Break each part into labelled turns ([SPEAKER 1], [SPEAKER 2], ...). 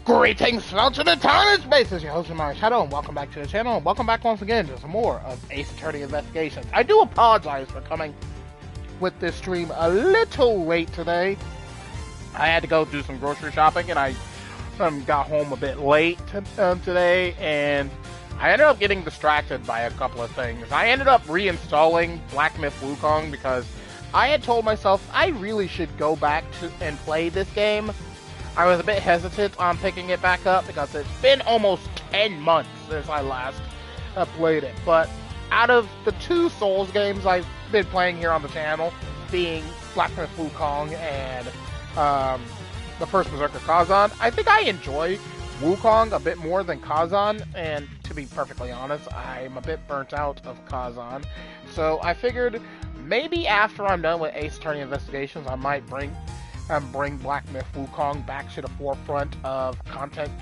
[SPEAKER 1] Greetings, fellows in the town and space. This is your host, TheAmariaShadow, and welcome back to the channel, and welcome back once again to some more of Ace Attorney Investigations. I do apologize for coming with this stream a little late today. I had to go do some grocery shopping, and I got home a bit late today, and I ended up getting distracted by a couple of things. I ended up reinstalling Black Myth Wukong because I had told myself I really should go back and play this game. I was a bit hesitant on picking it back up because it's been almost 10 months since I last played it. But out of the two Souls games I've been playing here on the channel, being Black Myth Wukong and the first Berserker Kazan, I think I enjoy Wukong a bit more than Kazan. And to be perfectly honest, I'm a bit burnt out of Kazan. So I figured maybe after I'm done with Ace Attorney Investigations, I might bring Black Myth Wukong back to the forefront of content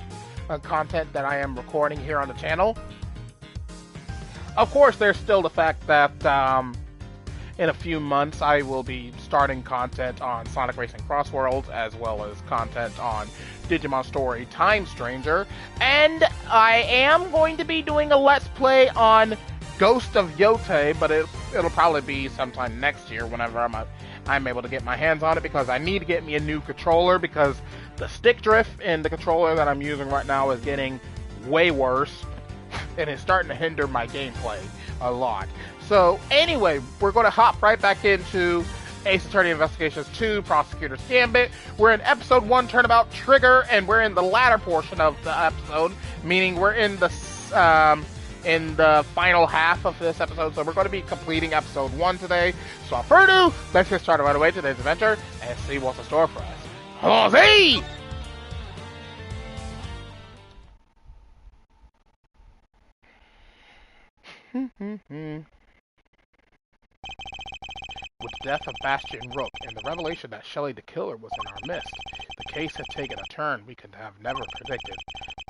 [SPEAKER 1] that I am recording here on the channel. Of course, there's still the fact that in a few months I will be starting content on Sonic Racing Cross Worlds, as well as content on Digimon Story Time Stranger, and I am going to be doing a Let's Play on Ghost of Yotei, but it'll probably be sometime next year whenever I'm able to get my hands on it, because I need to get me a new controller, because the stick drift in the controller that I'm using right now is getting way worse, and it's starting to hinder my gameplay a lot. So anyway, we're going to hop right back into Ace Attorney Investigations 2, Prosecutor's Gambit. We're in Episode 1, Turnabout Trigger, and we're in the latter portion of the episode, meaning we're in the final half of this episode, so we're going to be completing Episode 1 today. So without further ado, let's get started right away today's adventure and see what's in store for us. Jose! With the death of Bastion Rook and the revelation that Shelley the Killer was in our midst, the case had taken a turn we could have never predicted.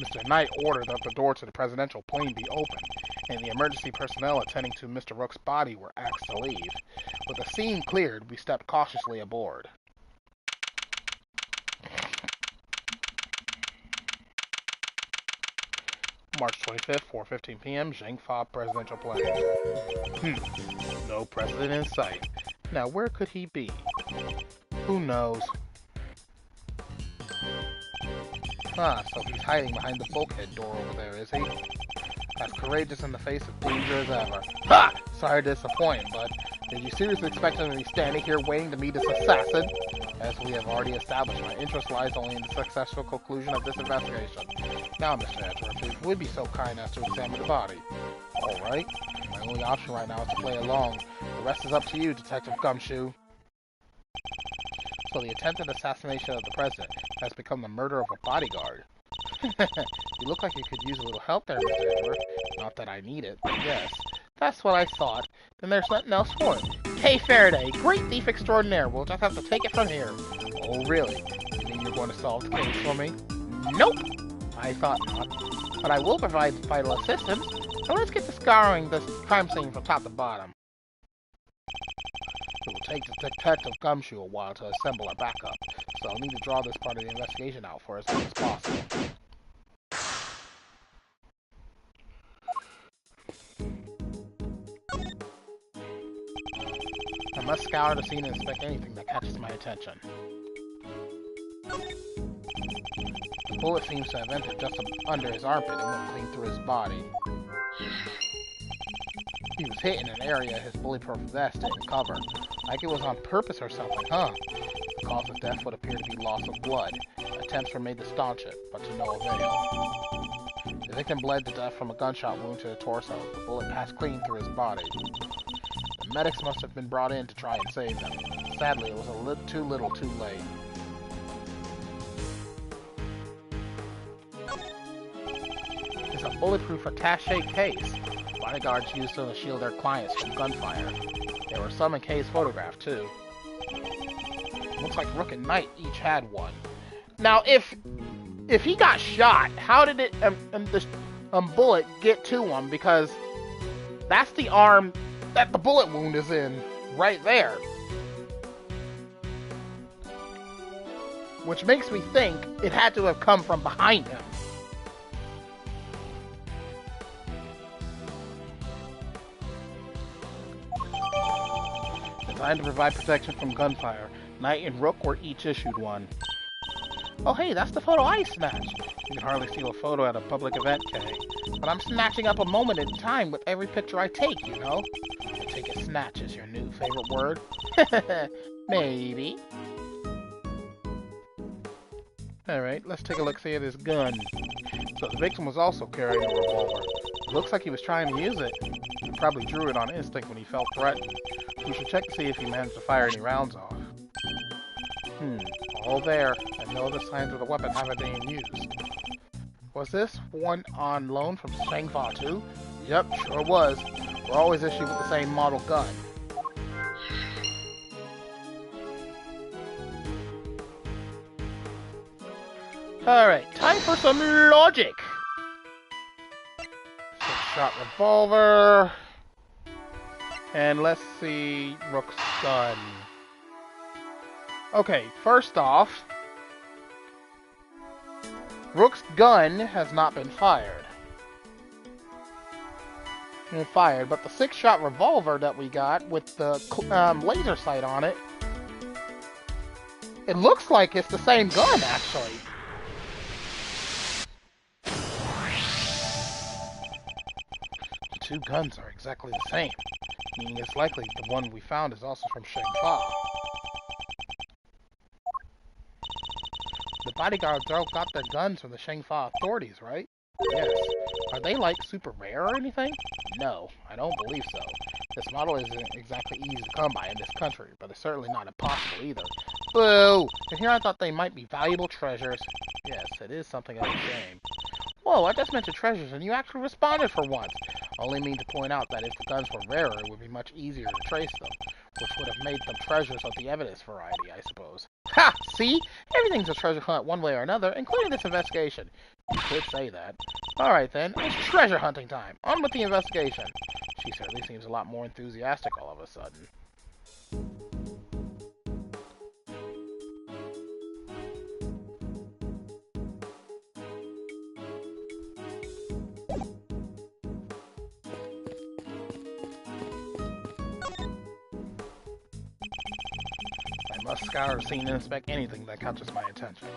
[SPEAKER 1] Mr. Knight ordered that the door to the presidential plane be opened, and the emergency personnel attending to Mr. Rook's body were asked to leave. With the scene cleared, we stepped cautiously aboard. March 25th, 4:15 p.m., Zhengfa presidential plane. No president in sight. Now, where could he be? Who knows? So he's hiding behind the bulkhead door over there, is he? As courageous in the face of danger as ever. Ha! Sorry to disappoint, but did you seriously expect him to be standing here waiting to meet his assassin? As we have already established, my interest lies only in the successful conclusion of this investigation. Now, Mr. Edgeworth, if you would be so kind as to examine the body. Alright. My only option right now is to play along. The rest is up to you, Detective Gumshoe. So the attempted assassination of the president has become the murder of a bodyguard. You look like you could use a little help there, Mr. Edgeworth. Not that I need it, but yes. That's what I thought. Then there's nothing else for it. Hey, Faraday, great thief extraordinaire. We'll just have to take it from here. Oh, really? You mean you're going to solve the case for me? Nope! I thought not. But I will provide vital assistance. So let's get to scouring this crime scene from top to bottom. It will take the Detective Gumshoe a while to assemble our backup, so I'll need to draw this part of the investigation out for as soon as possible. I must scour the scene and inspect anything that catches my attention. The bullet seems to have entered just under his armpit and went clean through his body. He was hit in an area his bulletproof vest didn't cover. Like it was on purpose or something, huh? The cause of death would appear to be loss of blood. Attempts were made to staunch it, but to no avail. The victim bled to death from a gunshot wound to the torso. The bullet passed clean through his body. The medics must have been brought in to try and save him. Sadly, it was too little too late. It's a bulletproof attaché case. Bodyguards used to shield their clients from gunfire. There were some in Kay's photograph, too. Looks like Rook and Knight each had one. Now, if he got shot, how did the bullet get to him? Because that's the arm that the bullet wound is in, right there. which makes me think it had to have come from behind him. Designed to provide protection from gunfire, Knight and Rook were each issued one. Oh hey, that's the photo I snatched! You can hardly steal a photo at a public event, Kay. But I'm snatching up a moment in time with every picture I take, you know? I take it snatch is your new favorite word? Maybe. Alright, let's take a look-see at his gun. So the victim was also carrying a revolver. It looks like he was trying to use it. He probably drew it on instinct when he felt threatened. We should check to see if he managed to fire any rounds off. All there, and no other signs of the weapon having been used. Was this one on loan from Shangfa too? Yep, sure was. We're always issued with the same model gun. Alright, time for some logic! 6-shot revolver. And let's see Rook's gun. Okay, first off, Rook's gun has not been fired. But the 6-shot revolver that we got with the laser sight on it, it looks like it's the same gun, actually. The two guns are exactly the same, meaning it's likely the one we found is also from Shangfa. The bodyguards all got their guns from the Shangfa authorities, right? Yes. Are they, like, super rare or anything? No, I don't believe so. This model isn't exactly easy to come by in this country, but it's certainly not impossible either. Boo! And here I thought they might be valuable treasures. Yes, it is something of a shame. Whoa, I just mentioned treasures and you actually responded for once. I only mean to point out that if the guns were rarer, it would be much easier to trace them, which would have made them treasures of the evidence variety, I suppose. Ha! See? Everything's a treasure hunt one way or another, including this investigation. You could say that. Alright then, it's treasure hunting time. On with the investigation. She certainly seems a lot more enthusiastic all of a sudden. I must scour the scene and inspect anything that catches my attention.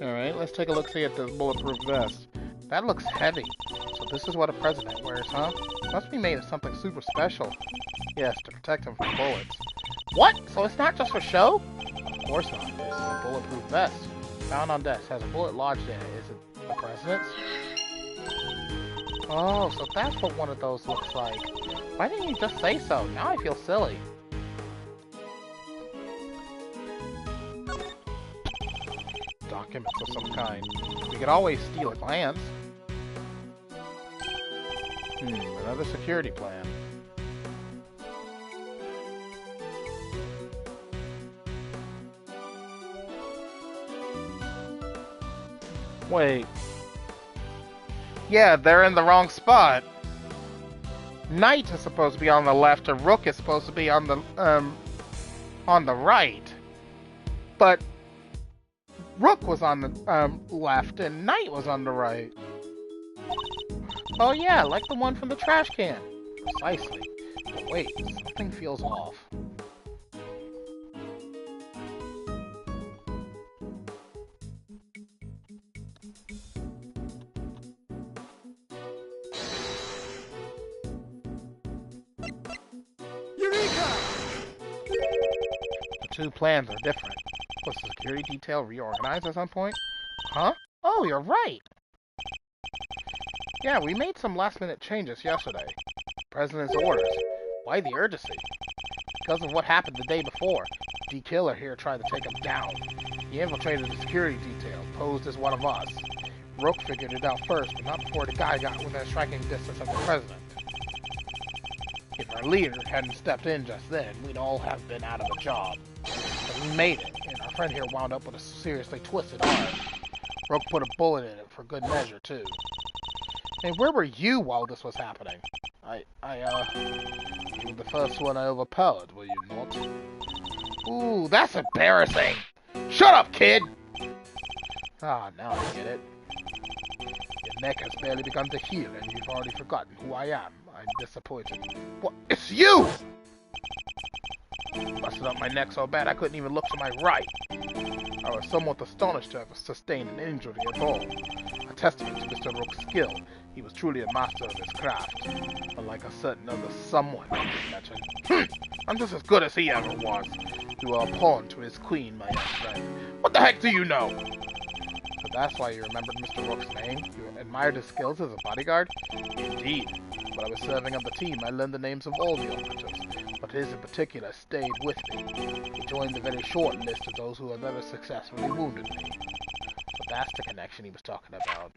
[SPEAKER 1] Alright, let's take a look-see at this bulletproof vest. That looks heavy. So this is what a president wears, huh? Must be made of something super special. Yes, to protect him from bullets. What? So it's not just for show? Of course not. This is a bulletproof vest. Found on desk. Has a bullet lodged in it. Is it the president's? Oh, so that's what one of those looks like. Why didn't you just say so? Now I feel silly. Documents of some kind. We could always steal a glance. Another security plan. Wait. Yeah, they're in the wrong spot. Knight is supposed to be on the left, and Rook is supposed to be on the right. But Rook was on the left, and Knight was on the right. Oh yeah, like the one from the trash can. Precisely. But wait, something feels off. The two plans are different. Was the security detail reorganized at some point? Huh? Oh, you're right! Yeah, we made some last-minute changes yesterday. President's orders. Why the urgency? Because of what happened the day before. D. Killer here tried to take him down. He infiltrated the security detail, posed as one of us. Rook figured it out first, but not before the guy got within striking distance of the president. If our leader hadn't stepped in just then, we'd all have been out of a job. But we made it, and our friend here wound up with a seriously twisted arm. Rook put a bullet in it for good measure, too. And where were you while this was happening? You were the first one I overpowered, were you not? Ooh, that's embarrassing! Shut up, kid! Ah, now I get it. Your neck has barely begun to heal, and you've already forgotten who I am. I'm disappointed. What? It's you! Busted up my neck so bad I couldn't even look to my right. I was somewhat astonished to have sustained an injury at all. A testament to Mr. Rook's skill. He was truly a master of his craft. Unlike a certain other someone I mentioned. I'm just as good as he ever was. You are a pawn to his queen, my young friend. What the heck do you know? So that's why you remembered Mr. Rook's name? You admired his skills as a bodyguard? Indeed. When I was serving on the team, I learned the names of all the operatives, but his in particular stayed with me. He joined the very short list of those who have ever successfully wounded me. So that's the connection he was talking about.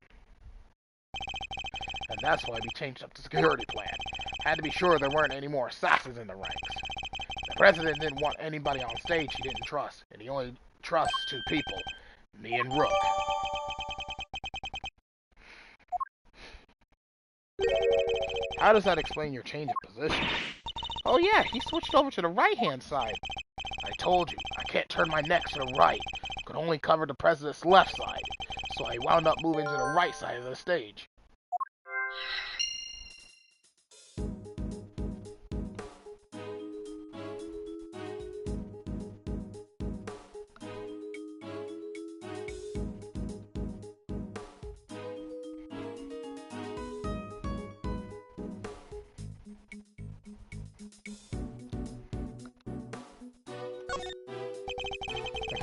[SPEAKER 1] And that's why we changed up the security plan. Had to be sure there weren't any more assassins in the ranks. The president didn't want anybody on stage he didn't trust, and he only trusts two people, me and Rook. How does that explain your change of position? Oh yeah, he switched over to the right-hand side. I told you, I can't turn my neck to the right. Could only cover the president's left side. So I wound up moving to the right side of the stage.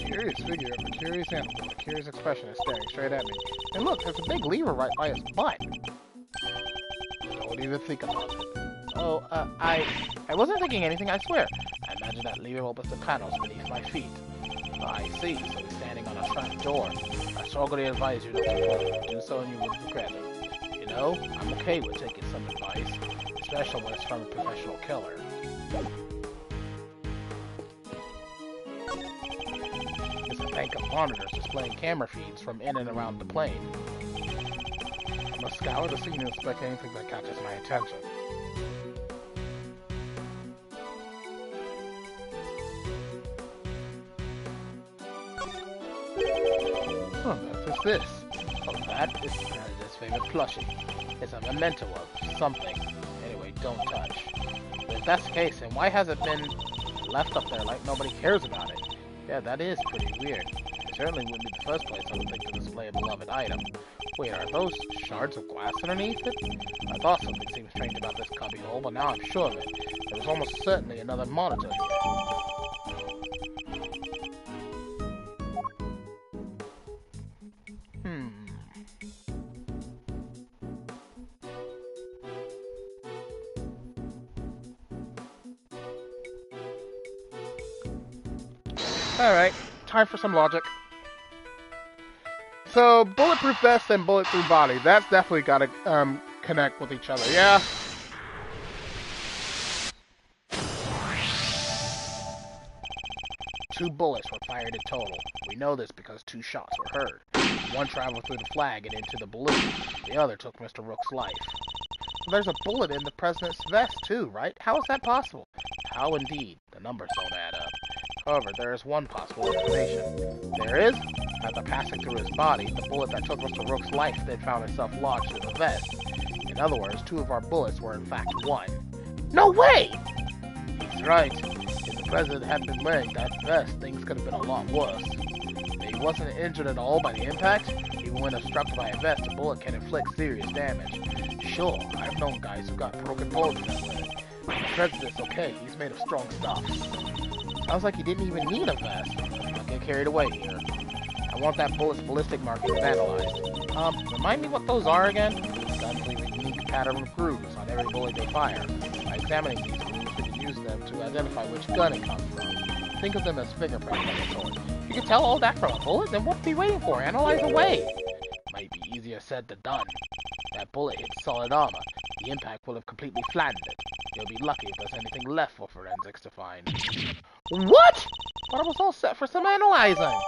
[SPEAKER 1] Curious figure of a curious animal with a curious expression is staring straight at me. And look, there's a big lever right by his butt. Don't even think about it. Oh, I wasn't thinking anything, I swear. I imagine that lever opens the panels beneath my feet. I see, so he's standing on a front door. I strongly advise you not to follow. Do so and you would regret it. You know, I'm okay with taking some advice, especially when it's from a professional killer. Bank of monitors displaying camera feeds from in and around the plane. I must scour the scene and inspect anything that catches my attention. What is this? Oh, that is his favorite plushie. It's a memento of something. Anyway, don't touch. But if that's the case, then why has it been left up there like nobody cares about it? Yeah, that is pretty weird. It certainly wouldn't be the first place I would think to display a beloved item. Wait, are those shards of glass underneath it? I thought something seemed strange about this cubbyhole, but now I'm sure of it. There was almost certainly another monitor here. Alright, time for some logic. So, bulletproof vest and bulletproof body, that's definitely gotta connect with each other, yeah? Two bullets were fired in total. We know this because two shots were heard. One traveled through the flag and into the balloon. The other took Mr. Rook's life. There's a bullet in the president's vest too, right? How is that possible? How indeed? The numbers don't add up. However, there is one possible explanation. There is? After passing through his body, the bullet that took Mr. Rook's life then found itself lodged in the vest. In other words, two of our bullets were in fact one. No way! He's right. If the president had been wearing that vest, things could have been a lot worse. If he wasn't injured at all by the impact, even when struck by a vest, a bullet can inflict serious damage. Sure, I've known guys who got broken bones that way. But the president's okay, he's made of strong stuff. Sounds like he didn't even need a vest. I'll get carried away here. I want that bullet's ballistic markings analyzed. Remind me what those are again? Guns leave a unique pattern of grooves on every bullet they fire. By examining these grooves, we can use them to identify which gun it comes from. Think of them as fingerprints of the sort. If you can tell all that from a bullet, then what are we waiting for? Analyze away! Might be easier said than done. That bullet hit solid armor. The impact will have completely flattened it. You'll be lucky if there's anything left for forensics to find. What? But I was all set for some analyzing.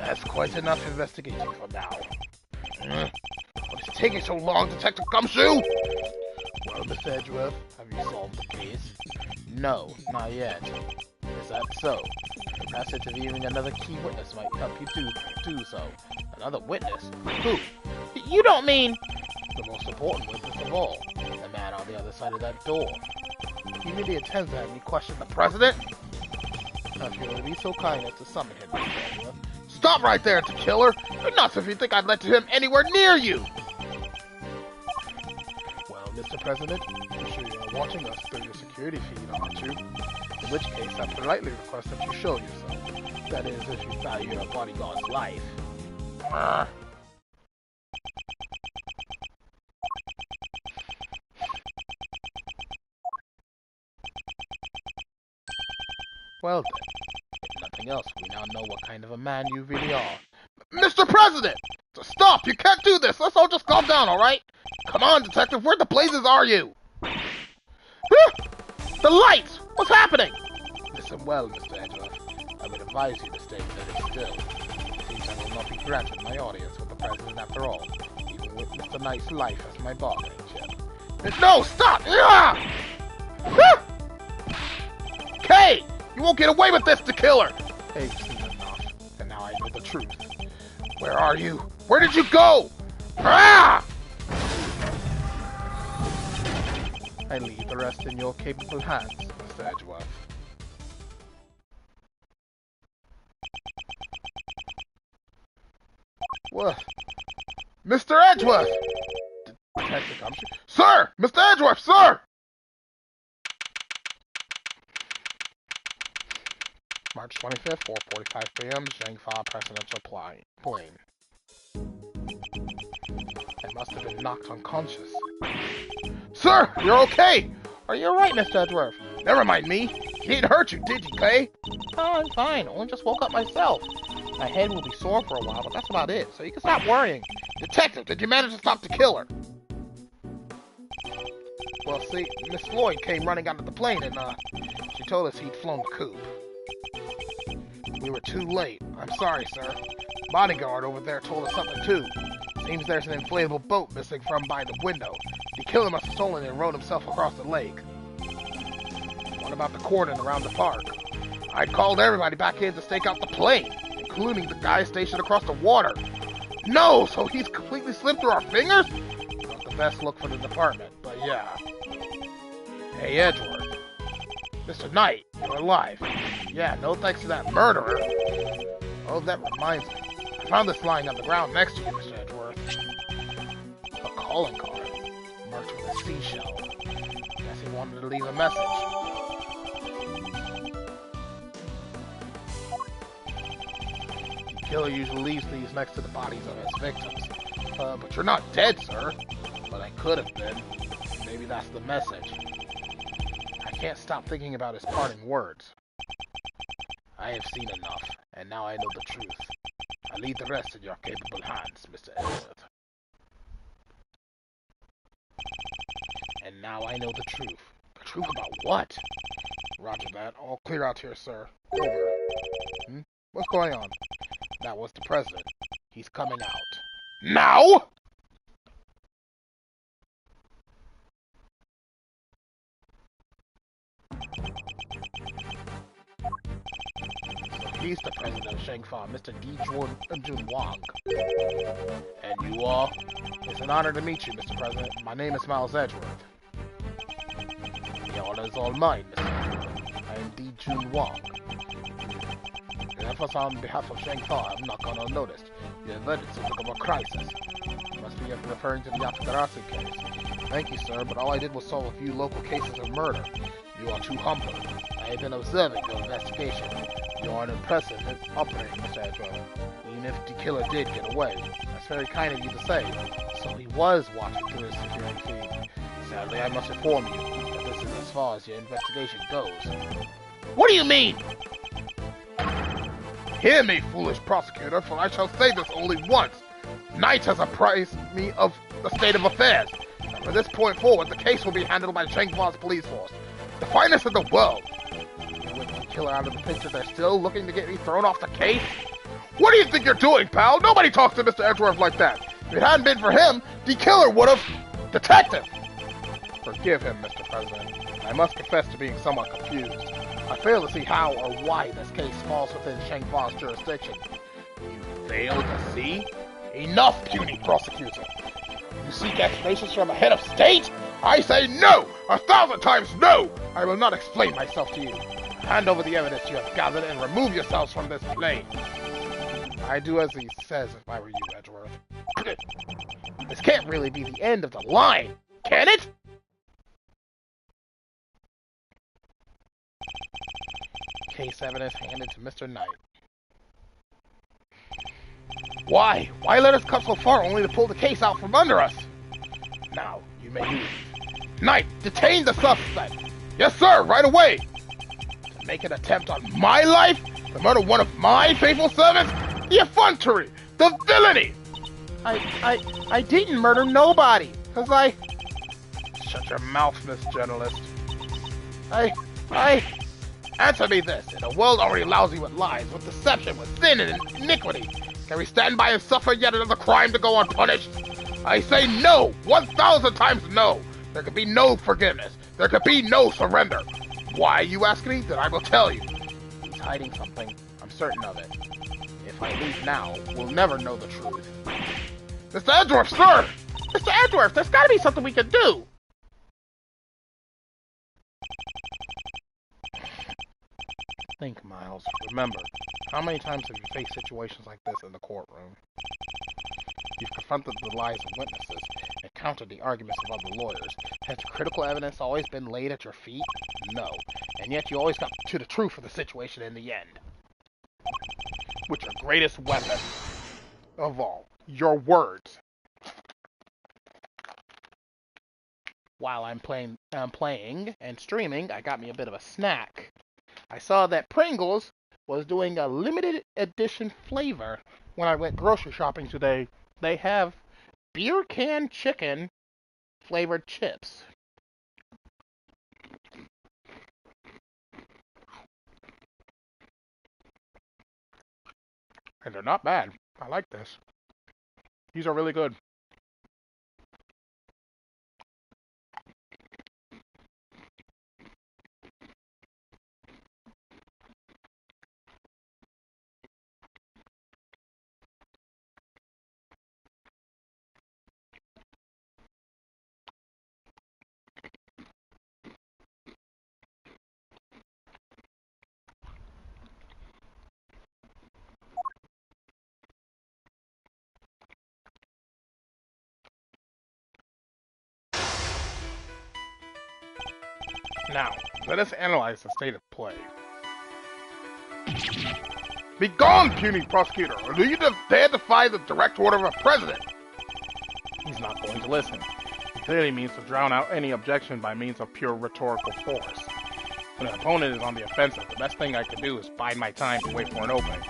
[SPEAKER 1] That's quite enough investigating for now. What's taking so long, Detective Gumshoe? Well, Mr. Edgeworth, have you solved the case? No, not yet. Is that so? Perhaps interviewing another key witness might help you do so. Another witness? Who? You don't mean... The most important witness of all. The man on the other side of that door. You really intend to have me question the president? If you would be so kind as to summon him, Mr. Edgeworth. Stop right there, to killer! You're nuts if you think I'd let him anywhere near you! Well, Mr. President, I'm sure you're watching us through your security feed, aren't you? In which case, I politely request that you show yourself. That is, if you value your bodyguard's life. Well then, if nothing else, we now know what kind of a man you really are. Mr. President! So stop! You can't do this! Let's all just calm down, alright? Come on, Detective, where the blazes are you? The lights! What's happening? Listen well, Mr. Edgeworth. I would advise you to stay very still. It seems I will not be granted my audience with the President after all, even with Mr. Knight's life as my bargaining chip. No, stop! Kay! You won't get away with this, the killer! Hey, seen enough, and now I know the truth. Where are you? Where did you go? I leave the rest in your capable hands, Mr. Edgeworth. What? Mr. Edgeworth! Detective Gumshoe. Sir! Mr. Edgeworth, sir! March 25th, 4:45 p.m., Zhengfa Presidential Plane. I must have been knocked unconscious. Sir! You're okay! Are you alright, Mr. Edgeworth? Never mind me. He didn't hurt you, did he, Clay? Oh, I'm fine. Only just woke up myself. My head will be sore for a while, but that's about it, so you can stop worrying. Detective, did you manage to stop the killer? Well, see, Miss Floyd came running out of the plane and, she told us he'd flown the coop. We were too late. I'm sorry, sir. Bodyguard over there told us something, too. Seems there's an inflatable boat missing from by the window. The killer must have stolen it and rowed himself across the lake. What about the cordon around the park? I called everybody back in to stake out the plane, including the guy stationed across the water. No, so he's completely slipped through our fingers? Not the best look for the department, but yeah. Hey, Edgeworth. Mr. Knight, you're alive. Yeah, no thanks to that murderer. Oh, that reminds me. I found this lying on the ground next to you, Mr. Edgeworth. A calling card, marked with a seashell. Guess he wanted to leave a message. The killer usually leaves these next to the bodies of his victims. But you're not dead, sir. But I could have been. Maybe that's the message. I can't stop thinking about his parting words. I have seen enough, and now I know the truth. I leave the rest in your capable hands, Mr. Edgeworth. And now I know the truth. The truth about what? Roger that. All clear out here, sir. Over. What's going on? That was the president. He's coming out. Now?! He's the president of Zhengfa, Mr. Jun Wang. And you are? It's an honor to meet you, Mr. President. My name is Miles Edgeworth. The honor is all mine, Mr. Edgeworth. I am Jun Wang. Your efforts on behalf of Zhengfa have not gone unnoticed. You averted something of a crisis. You must be referring to the Yatakarase case. Thank you, sir, but all I did was solve a few local cases of murder. You are too humble. I have been observing your investigation. You are an impressive operator, Mr. Edgeworth. Even if the killer did get away. That's very kind of you to say. So he was watching through his security feed. Sadly, I must inform you that this is as far as your investigation goes. What do you mean? Hear me, foolish prosecutor, for I shall say this only once. Knight has apprised me of the state of affairs. And from this point forward, the case will be handled by Zhengfa's police force. The finest in the world. With the killer out of the picture, they're still looking to get me thrown off the case? What do you think you're doing, pal? Nobody talks to Mr. Edgeworth like that. If it hadn't been for him, the killer would have... Detective! Forgive him, Mr. President. I must confess to being somewhat confused. I fail to see how or why this case falls within Shang-Fa's jurisdiction. You fail to see? Enough, puny prosecutor! You seek explanations from a head of state? I say no! 1,000 times no! I will not explain myself to you. Hand over the evidence you have gathered and remove yourselves from this plane. I do as he says if I were you, Edgeworth. This can't really be the end of the line, can it? Case evidence handed to Mr. Knight. Why? Why let us cut so far only to pull the case out from under us? Now, you may leave. Knight, detain the suspect! Yes, sir, right away! To make an attempt on my life? To murder one of my faithful servants? The effrontery! The villainy! I didn't murder nobody, cause I... Shut your mouth, Miss Journalist. Answer me this. In a world already lousy with lies, with deception, with sin and iniquity, can we stand by and suffer yet another crime to go unpunished? I say no! 1,000 times no! There could be no forgiveness. There could be no surrender. Why, you ask me? Then I will tell you. He's hiding something. I'm certain of it. If I leave now, we'll never know the truth. Mr. Edgeworth, sir! Mr. Edgeworth, there's gotta be something we can do! Think, Miles. Remember, how many times have you faced situations like this in the courtroom? You've confronted the lies of witnesses, and countered the arguments of other lawyers. Has the critical evidence always been laid at your feet? No. And yet you always got to the truth of the situation in the end. With your greatest weapon of all, your words. While I'm playing and streaming, I got me a bit of a snack. I saw that Pringles was doing a limited edition flavor when I went grocery shopping today. They have beer can chicken flavored chips. And they're not bad. I like this. These are really good. Now, let us analyze the state of play. Be gone, puny prosecutor, or do you dare defy the direct order of a president? He's not going to listen. He clearly means to drown out any objection by means of pure rhetorical force. When an opponent is on the offensive, the best thing I can do is bide my time to wait for an opening.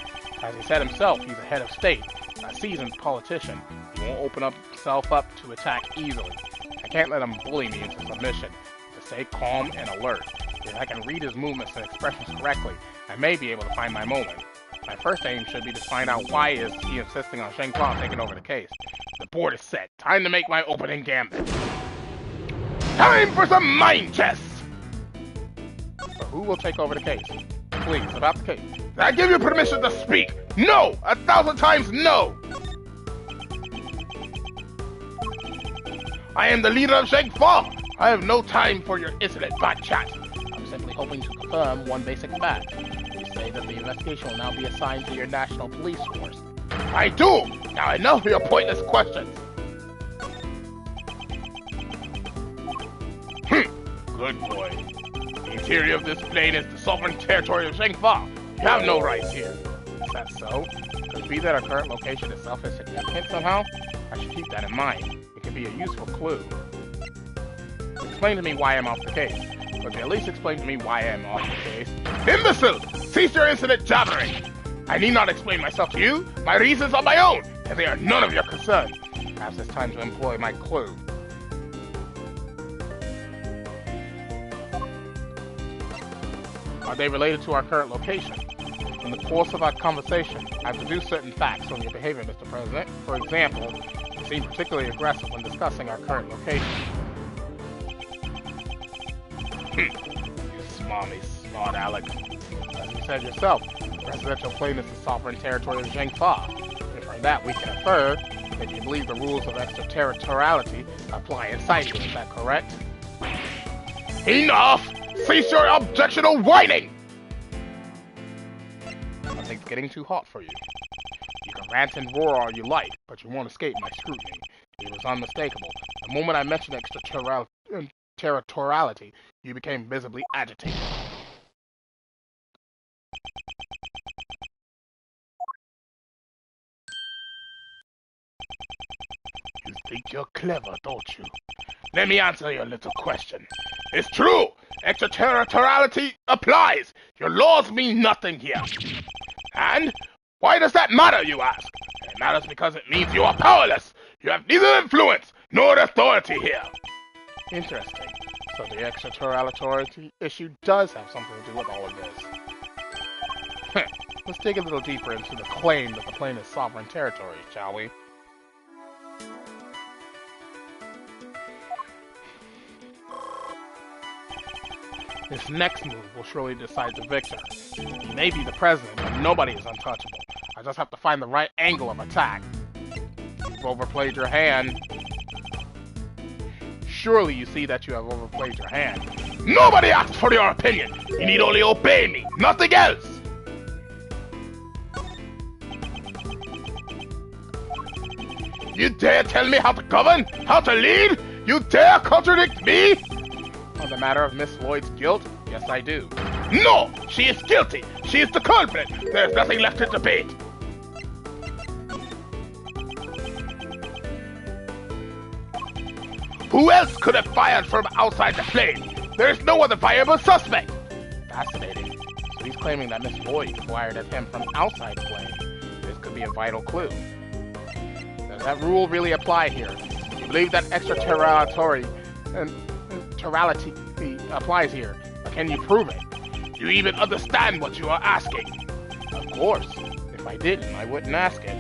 [SPEAKER 1] As he said himself, he's a head of state, a seasoned politician. He won't open himself up to attack easily. I can't let him bully me into submission. Stay calm and alert. If I can read his movements and expressions correctly, I may be able to find my moment. My first aim should be to find out why is he insisting on Shang-Fa taking over the case. The board is set. Time to make my opening gambit. Time for some mind chess! So who will take over the case? Please, about the case. Did I give you permission to speak? No! 1,000 times no! I am the leader of Shang-Fa! I have no time for your insolent bot chat. I'm simply hoping to confirm one basic fact. You say that the investigation will now be assigned to your national police force. I do! Now enough of your pointless questions. Good boy. The interior of this plane is the sovereign territory of Shang-Fa. You have no rights here. Is that so? Could it be that our current location itself is significant somehow? I should keep that in mind. It could be a useful clue. Explain to me why I'm off the case. But at least explain to me why I'm off the case. Imbecile! Cease your insolent jabbering! I need not explain myself to you. My reasons are my own, and they are none of your concern. Perhaps it's time to employ my clue. Are they related to our current location? In the course of our conversation, I've deduced certain facts from your behavior, Mr. President. For example, you seem particularly aggressive when discussing our current location. You smarmy smart aleck. As you said yourself, the presidential plane is the sovereign territory of Zhengfa. And from that, we can infer that you believe the rules of extraterritoriality apply inside you. Is that correct? Enough! Cease your objectionable whining! Nothing's getting too hot for you. You can rant and roar all you like, but you won't escape my scrutiny. It was unmistakable. The moment I mentioned extraterritoriality, you became visibly agitated. You think you're clever, don't you? Let me answer your little question. It's true! Extraterritoriality applies! Your laws mean nothing here. And why does that matter, you ask? It matters because it means you are powerless! You have neither influence nor authority here! Interesting. So the extraterritoriality issue does have something to do with all of this. Let's dig a little deeper into the claim that the plane is sovereign territory, shall we? This next move will surely decide the victor. He may be the president, but nobody is untouchable. I just have to find the right angle of attack. You've overplayed your hand. Surely you see that you have overplayed your hand. Nobody asked for your opinion! You need only obey me, nothing else! You dare tell me how to govern? How to lead? You dare contradict me? On the matter of Miss Lloyd's guilt? Yes, I do. No! She is guilty! She is the culprit! There's nothing left to debate! Who else could have fired from outside the plane? There's no other viable suspect! Fascinating. So he's claiming that Miss Lloyd fired at him from outside the plane. This could be a vital clue. Does that rule really apply here? You believe that extraterritoriality applies here, but can you prove it? Do you even understand what you are asking? Of course. If I didn't, I wouldn't ask it.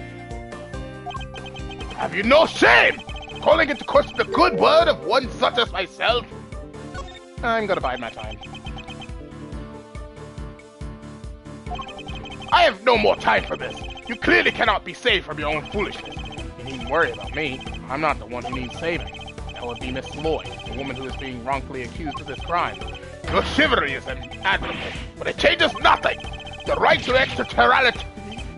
[SPEAKER 1] Have you no shame? Calling into question the good word of one such as myself? I'm gonna bide my time. I have no more time for this. You clearly cannot be saved from your own foolishness. You needn't worry about me. I'm not the one who needs saving. That would be Miss Lloyd, the woman who is being wrongfully accused of this crime. Your chivalry is admirable, but it changes nothing. The right to extraterritoriality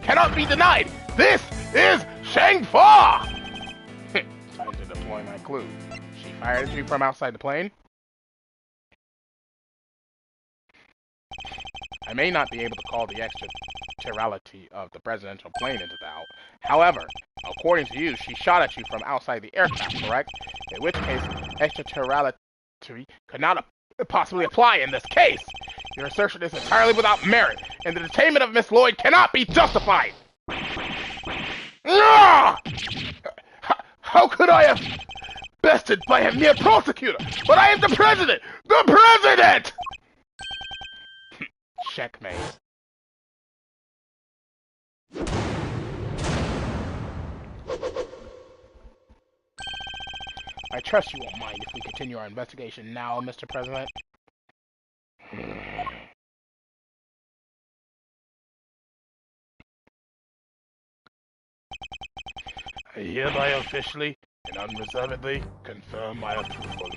[SPEAKER 1] cannot be denied. This is Zhengfa! Time to deploy my clue. She fired at you from outside the plane? I may not be able to call the extraterritoriality of the presidential plane into doubt. However, according to you, she shot at you from outside the aircraft, correct? In which case, extraterritoriality could not possibly apply in this case. Your assertion is entirely without merit, and the detainment of Miss Lloyd cannot be justified. How could I have bested by a mere prosecutor? But I am the president! The president! Checkmate. I trust you won't mind if we continue our investigation now, Mr. President. I hereby officially and unreservedly confirm my approval.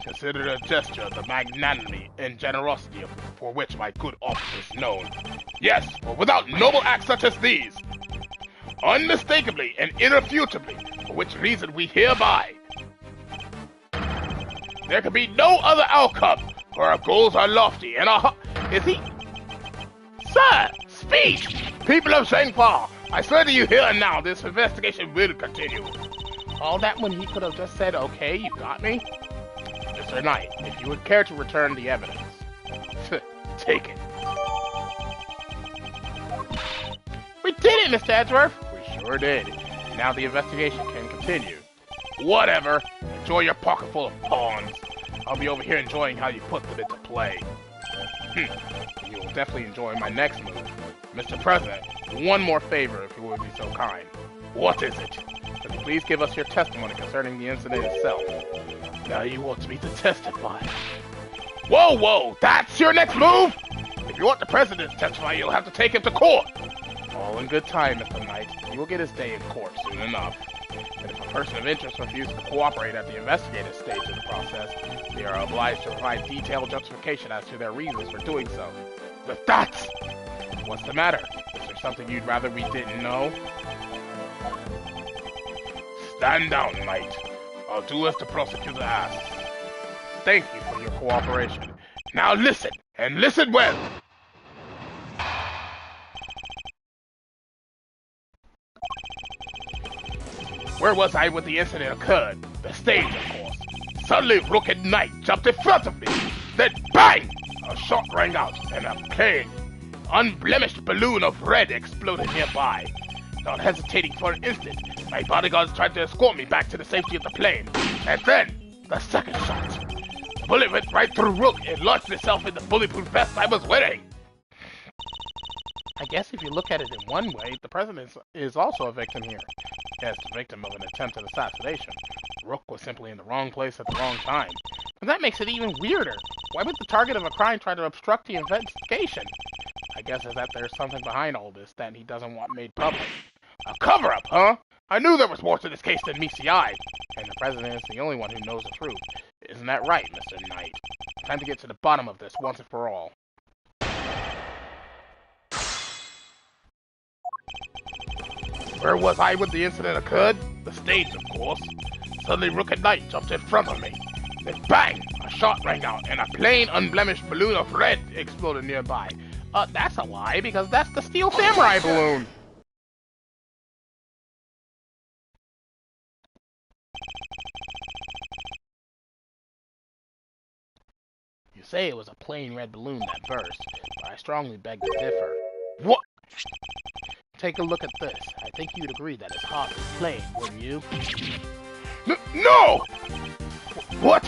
[SPEAKER 1] Consider it a gesture of the magnanimity and generosity for which my good office is known. Yes, for without noble acts such as these, unmistakably and irrefutably, for which reason we hereby, there can be no other outcome, for our goals are lofty and our is he? Sir, speak! People of Zhengfa, I swear to you here and now, this investigation will continue. All that when he could have just said, okay, you got me? Mr. Knight, if you would care to return the evidence. Take it. We did it, Mr. Edgeworth! We sure did. Now the investigation can continue. Whatever. Enjoy your pocketful of pawns. I'll be over here enjoying how you put them into play. You will definitely enjoy my next move. Mr. President, one more favor if you would be so kind. What is it? Could you please give us your testimony concerning the incident itself? Now you want me to testify. Whoa, that's your next move? If you want the president to testify, you'll have to take him to court. All in good time, Mr. Knight. He will get his day in court soon enough. And if a person of interest refuses to cooperate at the investigative stage of the process, they are obliged to provide detailed justification as to their reasons for doing so. But that's... What's the matter? Is there something you'd rather we didn't know? Stand down, Knight. I'll do as the prosecutor asks. Thank you for your cooperation. Now listen, and listen well! Where was I when the incident occurred? The stage, of course. Suddenly, Rocket Knight jumped in front of me. Then, bang! A shot rang out, and a plain, unblemished balloon of red exploded nearby. Not hesitating for an instant, my bodyguards tried to escort me back to the safety of the plane. And then, the second shot. The bullet went right through Rook and launched itself in the bulletproof vest I was wearing. I guess if you look at it in one way, the president is also a victim here. Yes, the victim of an attempted assassination. Rook was simply in the wrong place at the wrong time. And that makes it even weirder. Why would the target of a crime try to obstruct the investigation? I guess is that there's something behind all this that he doesn't want made public. A cover-up, huh? I knew there was more to this case than meets the eye. And the president is the only one who knows the truth. Isn't that right, Mr. Knight? Time to get to the bottom of this once and for all. Where was I when the incident occurred? The stage, of course. Suddenly, Rook Knight jumped in front of me. Then bang! A shot rang out, and a plain, unblemished balloon of red exploded nearby. That's a lie, because that's the Steel Samurai balloon! You say it was a plain red balloon that burst, but I strongly beg to differ. What? Take a look at this. I think you'd agree that it's hot and plain, wouldn't you? No! What?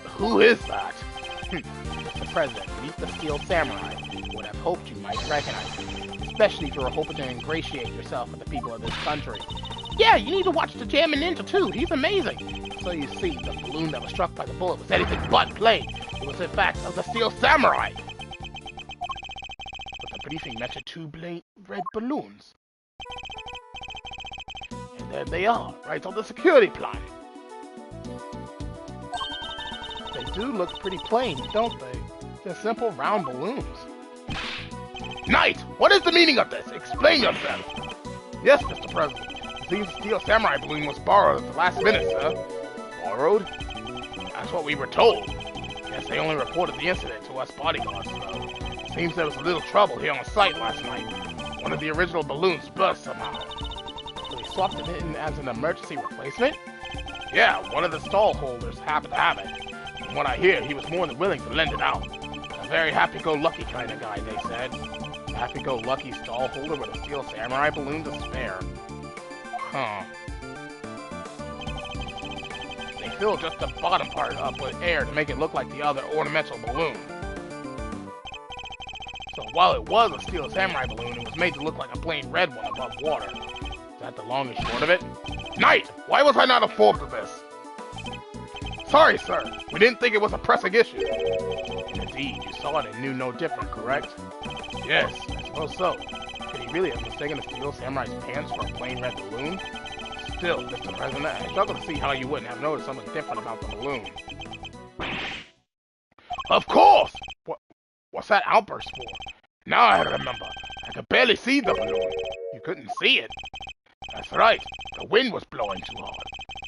[SPEAKER 1] Who is that? Mr. President, meet the Steel Samurai. Would have hoped you might recognize him, especially if you were hoping to ingratiate yourself with the people of this country. Yeah, you need to watch the Jammin' Ninja too. He's amazing. So you see, the balloon that was struck by the bullet was anything but plain. It was in fact of the Steel Samurai. Briefing mentioned two red balloons. And there they are, right on the security plot. They do look pretty plain, don't they? Just simple round balloons. Knight, what is the meaning of this? Explain yourself. Yes, Mr. President. It seems the Steel Samurai balloon was borrowed at the last minute, sir. Borrowed? That's what we were told. Guess they only reported the incident to us bodyguards, though. Seems there was a little trouble here on site last night. One of the original balloons burst somehow. So he swapped it in as an emergency replacement? Yeah, one of the stall holders happened to have it. From what I hear, he was more than willing to lend it out. A very happy-go-lucky kind of guy, they said. A happy-go-lucky stall holder with a Steel Samurai balloon to spare. Huh. They filled just the bottom part up with air to make it look like the other ornamental balloon. So while it was a Steel Samurai balloon, it was made to look like a plain red one above water. Is that the long and short of it? Knight! Why was I not informed of this? Sorry, sir. We didn't think it was a pressing issue. Indeed, you saw it and knew no different, correct? Yes, I suppose so. Could he really have mistaken the Steel Samurai's pants for a plain red balloon? Still, Mr. President, I struggle to see how you wouldn't have noticed something different about the balloon. Of course! What's that outburst for? Now I remember. I could barely see the balloon. You couldn't see it? That's right. The wind was blowing too hard.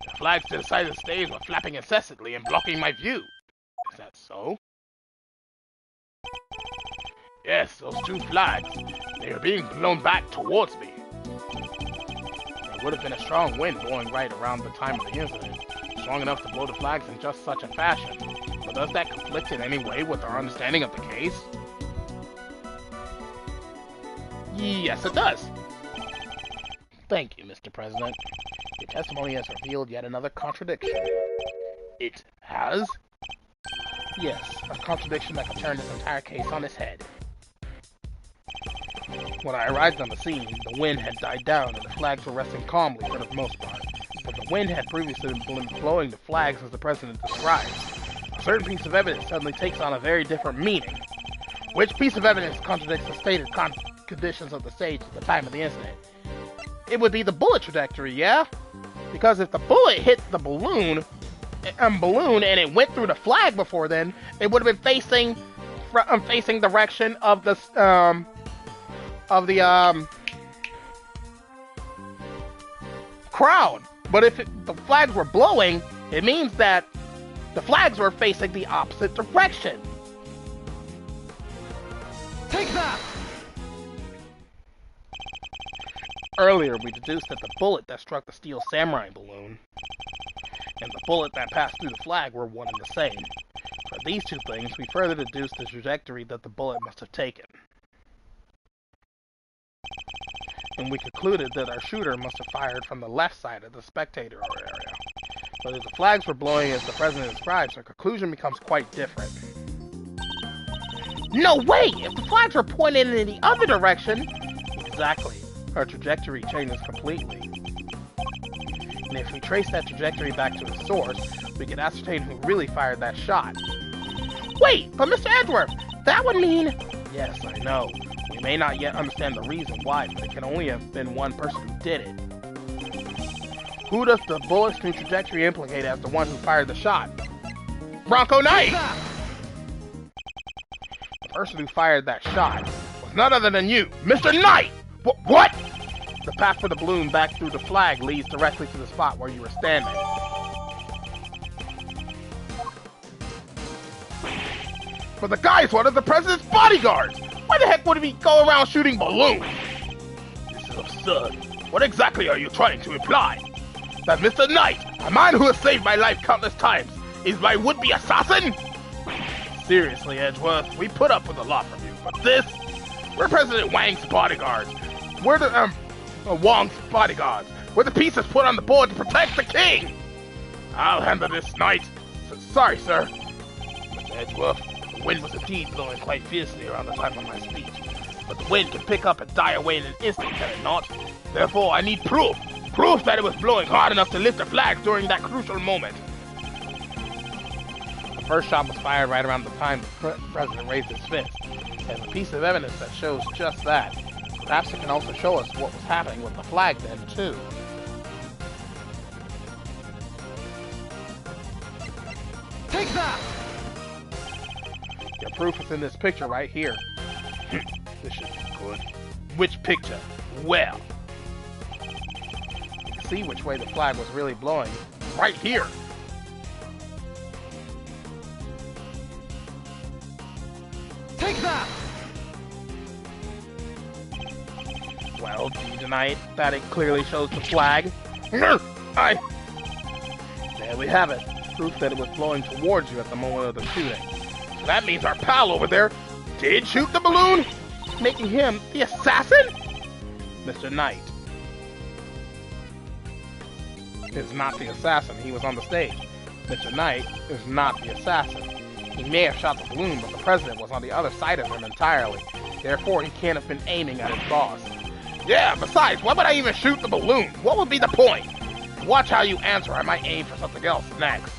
[SPEAKER 1] The flags to the side of the stage were flapping incessantly and blocking my view. Is that so? Yes, those two flags. They were being blown back towards me. There would have been a strong wind blowing right around the time of the incident. Strong enough to blow the flags in just such a fashion. But does that conflict in any way with our understanding of the case? Yes, it does. Thank you, Mr. President. Your testimony has revealed yet another contradiction. It has? Yes, a contradiction that could turn this entire case on its head. When I arrived on the scene, the wind had died down and the flags were resting calmly for the most part. But the wind had previously been blowing the flags as the president described. A certain piece of evidence suddenly takes on a very different meaning. Which piece of evidence contradicts the stated conditions of the stage at the time of the incident? It would be the bullet trajectory, yeah? Because if the bullet hit the balloon and it went through the flag before then, it would have been facing direction of the crowd. But if the flags were blowing, it means that the flags were facing the opposite direction.
[SPEAKER 2] Take that!
[SPEAKER 1] Earlier, we deduced that the bullet that struck the steel samurai balloon and the bullet that passed through the flag were one and the same. For these two things, we further deduced the trajectory that the bullet must have taken. And we concluded that our shooter must have fired from the left side of the spectator area. But if the flags were blowing as the president describes, our conclusion becomes quite different. No way! If the flags were pointed in the other direction... Exactly. Our trajectory changes completely. And if we trace that trajectory back to its source, we can ascertain who really fired that shot. Wait, but Mr. Edgeworth, that would mean... Yes, I know. We may not yet understand the reason why, but it can only have been one person who did it. Who does the bullet's new trajectory implicate as the one who fired the shot? Bronco Knight! The person who fired that shot was none other than you, Mr. Knight! What? The path for the balloon back through the flag leads directly to the spot where you were standing. But the guy's one of the president's bodyguards! Why the heck would he go around shooting balloons? This is absurd. What exactly are you trying to imply? That Mr. Knight, a man who has saved my life countless times, is my would-be assassin? Seriously, Edgeworth, we put up with a lot from you, but this... We're President Wang's bodyguards. We're the, Wang's bodyguards. We're the pieces put on the board to protect the king. I'll handle this, Knight. Sorry, sir. Mr. Edgeworth, the wind was indeed blowing quite fiercely around the time of my speech. But the wind can pick up and die away in an instant, can it not? Therefore, I need proof. Proof that it was blowing hard enough to lift the flag during that crucial moment. The first shot was fired right around the time the president raised his fist. There's a piece of evidence that shows just that. Perhaps it can also show us what was happening with the flag then, too.
[SPEAKER 2] Take that!
[SPEAKER 1] Your proof is in this picture right here. This should be good. Which picture? Well, you can see which way the flag was really blowing. Right here.
[SPEAKER 2] Take that!
[SPEAKER 1] Well, do you deny that it clearly shows the flag? There we have it. Proof that it was blowing towards you at the moment of the shooting. So that means our pal over there did shoot the balloon, making him the assassin? Mr. Knight is not the assassin. He was on the stage. Mr. Knight is not the assassin. He may have shot the balloon, but the president was on the other side of him entirely. Therefore, he can't have been aiming at his boss. Yeah, besides, why would I even shoot the balloon? What would be the point? Watch how you answer. I might aim for something else next.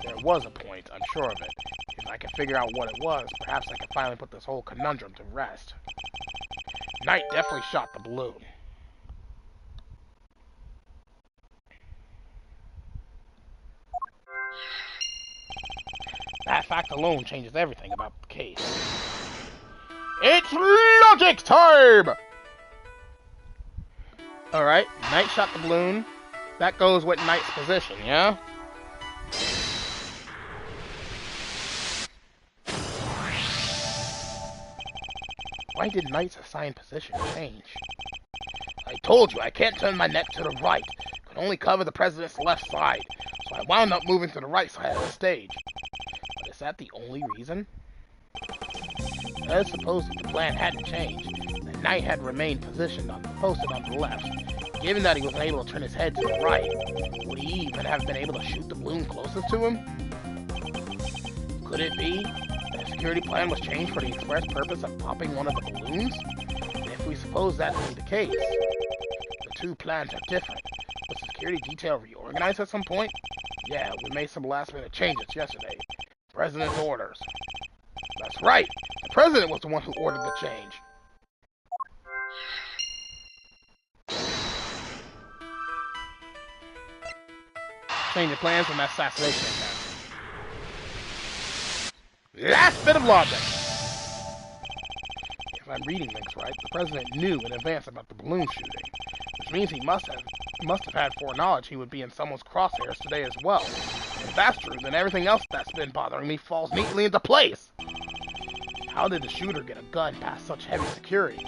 [SPEAKER 1] There was a point, I'm sure of it. If I can figure out what it was, perhaps I can finally put this whole conundrum to rest. Knight definitely shot the balloon. That fact alone changes everything about the case. It's logic time! Alright, Knight shot the balloon. That goes with Knight's position, yeah? Why did Knight's assigned position change? I told you I can't turn my neck to the right. Could only cover the president's left side. So I wound up moving to the right side of the stage. But is that the only reason? Let's suppose that the plan hadn't changed. The Knight had remained posted on the left. Given that he was able to turn his head to the right, would he even have been able to shoot the balloon closest to him? Could it be that the security plan was changed for the express purpose of popping one of the balloons? If we suppose that to be the case, the two plans are different. Was the security detail reorganized at some point? Yeah, we made some last-minute changes yesterday. President's orders. That's right. The president was the one who ordered the change. Change of plans from that assassination attempt. Last bit of logic. If I'm reading things right, the president knew in advance about the balloon shooting, which means he must have had foreknowledge he would be in someone's crosshairs today as well. If that's true, then everything else that's been bothering me falls neatly into place. How did the shooter get a gun past such heavy security?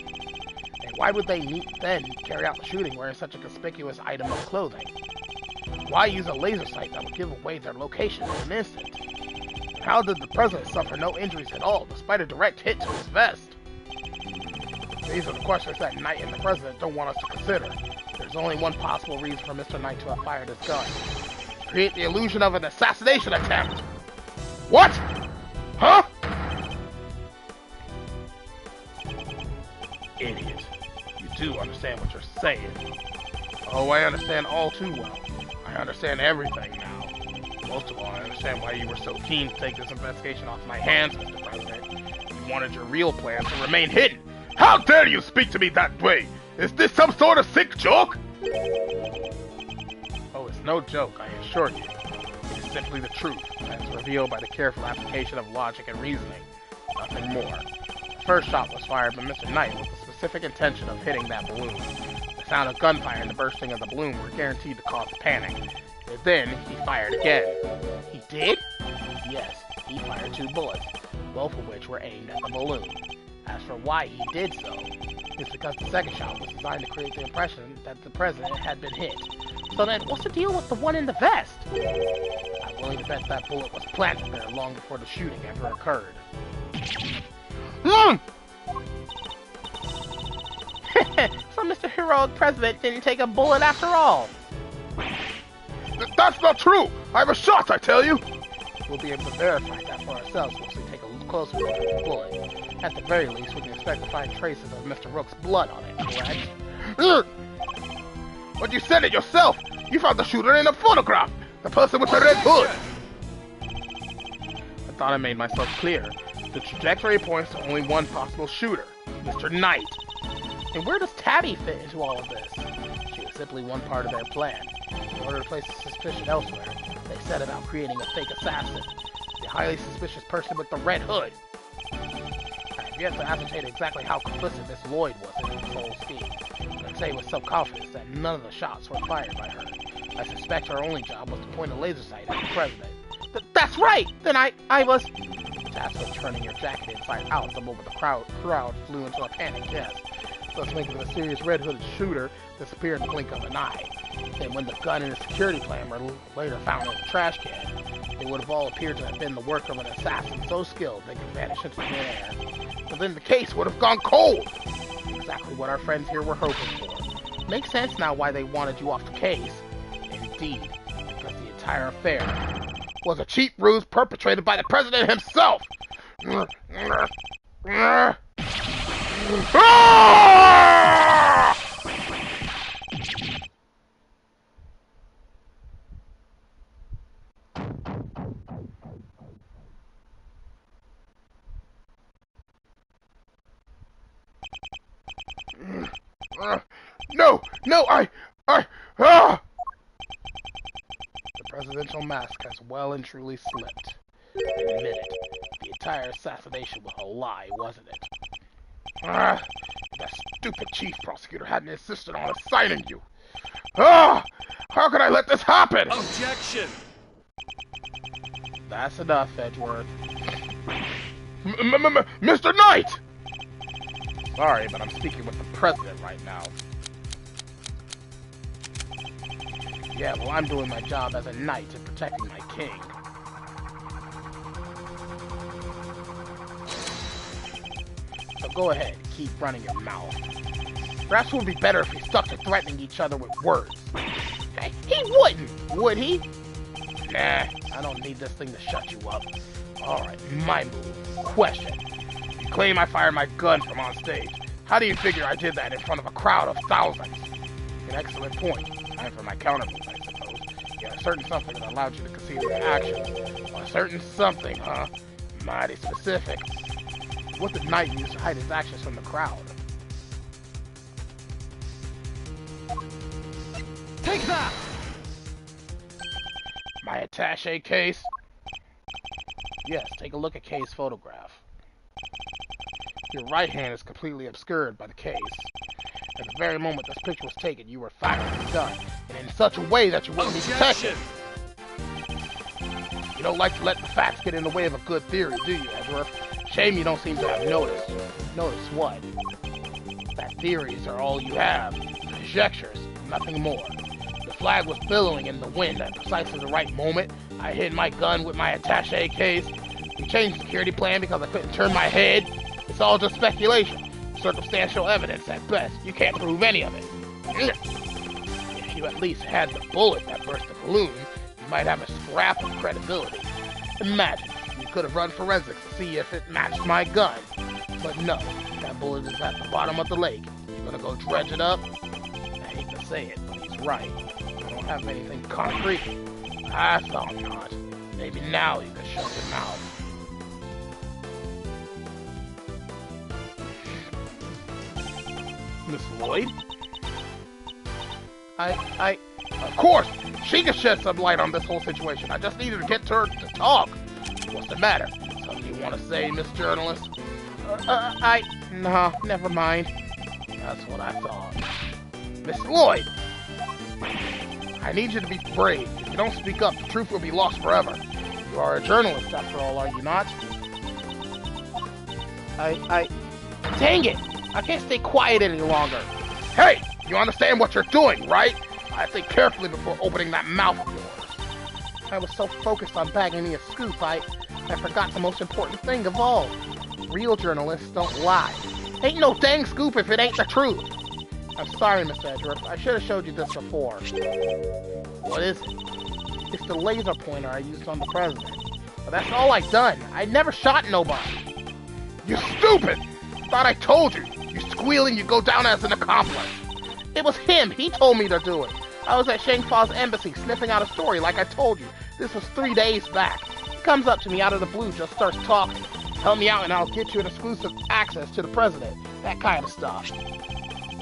[SPEAKER 1] And why would they then carry out the shooting wearing such a conspicuous item of clothing? Why use a laser sight that would give away their location in an instant? And how did the president suffer no injuries at all, despite a direct hit to his vest? These are the questions that Knight and the president don't want us to consider. There's only one possible reason for Mr. Knight to have fired his gun. Create the illusion of an assassination attempt! What? Huh? Idiot. You do understand what you're saying. Oh, I understand all too well. I understand everything now. Most of all, I understand why you were so keen to take this investigation off my hands, Mr. President. You wanted your real plans to remain hidden. How dare you speak to me that way? Is this some sort of sick joke? Oh, it's no joke, I assure you. It is simply the truth, as revealed by the careful application of logic and reasoning. Nothing more. The first shot was fired by Mr. Knight with the specific intention of hitting that balloon. The sound of gunfire and the bursting of the balloon were guaranteed to cause panic. And then, he fired again. He did? Yes, he fired 2 bullets, both of which were aimed at the balloon. As for why he did so, it's because the second shot was designed to create the impression that the president had been hit. So then, what's the deal with the one in the vest? I'm willing to bet that bullet was planted there long before the shooting ever occurred. So Mr. Heroic President didn't take a bullet after all. That's not true! I have a shot, I tell you! We'll be able to verify that for ourselves once we take a closer look at the bullet. At the very least, we can expect to find traces of Mr. Rook's blood on it, correct? But you said it yourself! You found the shooter in a photograph! The person with the red hood! I thought I made myself clear. The trajectory points to only one possible shooter, Mr. Knight. And where does Tabby fit into all of this? She was simply one part of their plan. In order to place the suspicion elsewhere, they set about creating a fake assassin, the highly suspicious person with the red hood. I have yet to ascertain exactly how complicit Miss Lloyd was in this whole scheme, but I'd say with some confidence that none of the shots were fired by her. I suspect her only job was to point a laser sight at the president. That's right! Then I was... Taps was turning your jacket inside out the moment the crowd flew into a panic, yes. Thus making the mysterious red-hooded shooter disappear in the blink of an eye. Then when the gun and the security plan were later found in the trash can, it would have all appeared to have been the work of an assassin so skilled they could vanish into thin air. But then the case would have gone cold! Exactly what our friends here were hoping for. Makes sense now why they wanted you off the case. Indeed, because the entire affair was a cheap ruse perpetrated by the president himself! No, The presidential mask has well and truly slipped. Admit it, the entire assassination was a lie, wasn't it? That stupid chief prosecutor hadn't insisted on assigning you. How could I let this happen?
[SPEAKER 2] Objection!
[SPEAKER 1] That's enough, Edgeworth. Mr. Knight! Sorry, but I'm speaking with the president right now. Yeah, well, I'm doing my job as a knight and protecting my king. So go ahead, keep running your mouth. Perhaps it would be better if we stuck to threatening each other with words. He wouldn't, would he? Nah, I don't need this thing to shut you up. Alright, my move. Question. You claim I fired my gun from on stage. How do you figure I did that in front of a crowd of thousands? An excellent point. Time for my counter move, I suppose. You had a certain something that allowed you to conceal your actions. A certain something, huh? Mighty specific. What did Knight use to hide his actions from the crowd?
[SPEAKER 2] Take that!
[SPEAKER 1] My attaché case? Yes, take a look at Kay's photograph. Your right hand is completely obscured by the case. At the very moment this picture was taken, you were firing your gun, and in such a way that you wouldn't be detected. You don't like to let the facts get in the way of a good theory, do you, Edward? Shame you don't seem to have noticed. Notice what? That theories are all you have. Conjectures, nothing more. The flag was billowing in the wind at precisely the right moment. I hid my gun with my attaché case. You changed the security plan because I couldn't turn my head. It's all just speculation. Circumstantial evidence at best. You can't prove any of it. If you at least had the bullet that burst the balloon, you might have a scrap of credibility. Imagine, you could have run forensics to see if it matched my gun. But no, that bullet is at the bottom of the lake. You're gonna go dredge it up? I hate to say it, but he's right. I don't have anything concrete. I thought not. Maybe now you can shut your mouth. Miss Lloyd? Of course! She can shed some light on this whole situation. I just needed to get to her to talk. What's the matter? Something you want to say, Miss Journalist? No, never mind. That's what I thought. Miss Lloyd! I need you to be brave. If you don't speak up, the truth will be lost forever. You are a journalist, after all, are you not? Dang it! I can't stay quiet any longer. Hey! You understand what you're doing, right? I think carefully before opening that mouth of yours. I was so focused on bagging me a scoop, I forgot the most important thing of all. Real journalists don't lie. Ain't no dang scoop if it ain't the truth. I'm sorry, Miss Edgeworth. I should have showed you this before. What is it? It's the laser pointer I used on the president. But that's all I done. I never shot nobody. You stupid! Thought I told you. You squealing, you go down as an accomplice. It was him. He told me to do it. I was at Shangfa's embassy sniffing out a story like I told you. This was 3 days back. He comes up to me out of the blue, just starts talking. Help me out and I'll get you an exclusive access to the president. That kind of stuff.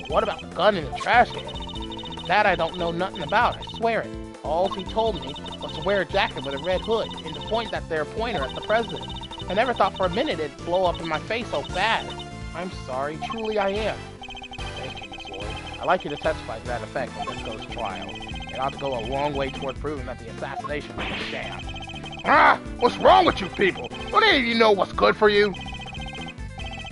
[SPEAKER 1] What about the gun in the trash can? That I don't know nothing about, I swear it. All he told me was to wear a jacket with a red hood and to point that there pointer at the president. I never thought for a minute it'd blow up in my face so bad. I'm sorry, truly I am. Thank you, Miss Lloyd. I'd like you to testify to that effect when this goes to trial. It ought to go a long way toward proving that the assassination was a sham. Ah! What's wrong with you people? Don't any of you know what's good for you?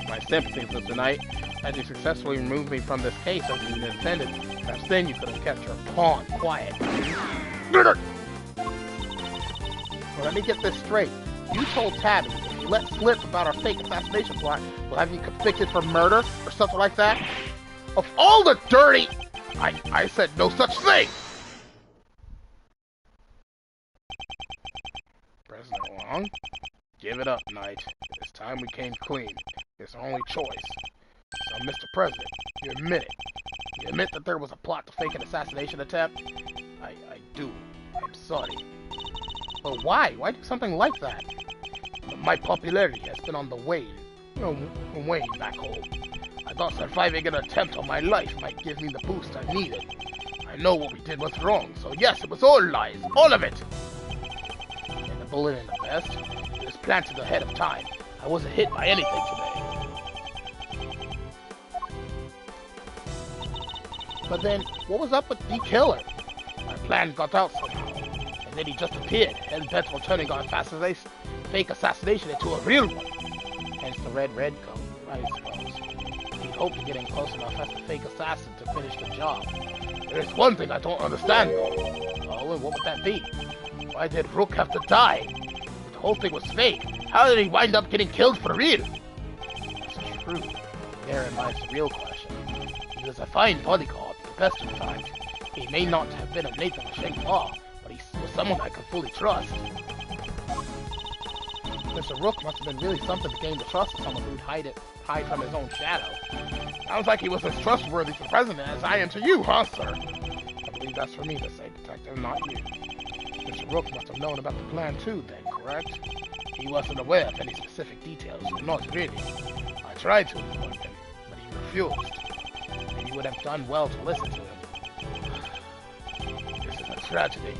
[SPEAKER 1] My sympathies, Mr. Knight. Had you successfully removed me from this case as you intended, perhaps then you could have kept your pawn quiet. Well, let me get this straight. You told Tabby if you let slip about our fake assassination plot, we'll have you convicted for murder or something like that? Of all the dirty... I said no such thing! President Long? Give it up, Knight. It's time we came clean. It's our only choice. So, Mr. President, you admit it. You admit that there was a plot to fake an assassination attempt? I do. I'm sorry. But why? Why do something like that? My popularity has been on the wane. Wane back home. I thought surviving an attempt on my life might give me the boost I needed. I know what we did was wrong, so yes, it was all lies. All of it! And the bullet in the vest? It was planted ahead of time. I wasn't hit by anything today. But then, what was up with the killer? My plan got out somehow. And then he just appeared, and bent on turning our fake assassination into a real one. Hence the red coat, I suppose. He hoped to get in close enough as the fake assassin to finish the job. There's one thing I don't understand, though. Oh, and what would that be? Why did Rook have to die? If the whole thing was fake, how did he wind up getting killed for real? It's true. Therein lies the real question. He was a fine bodyguard, the best of times. He may not have been a native of Shangfa, but he was someone I could fully trust. Mr. Rook must have been really something to gain the trust of someone who'd hide from his own shadow. Sounds like he was as trustworthy to the President as I am to you, huh, sir? I believe that's for me to say, Detective, not you. Mr. Rook must have known about the plan too, then, correct? He wasn't aware of any specific details, not really. I tried to inform him, but he refused. And you would have done well to listen to him. This is a tragedy.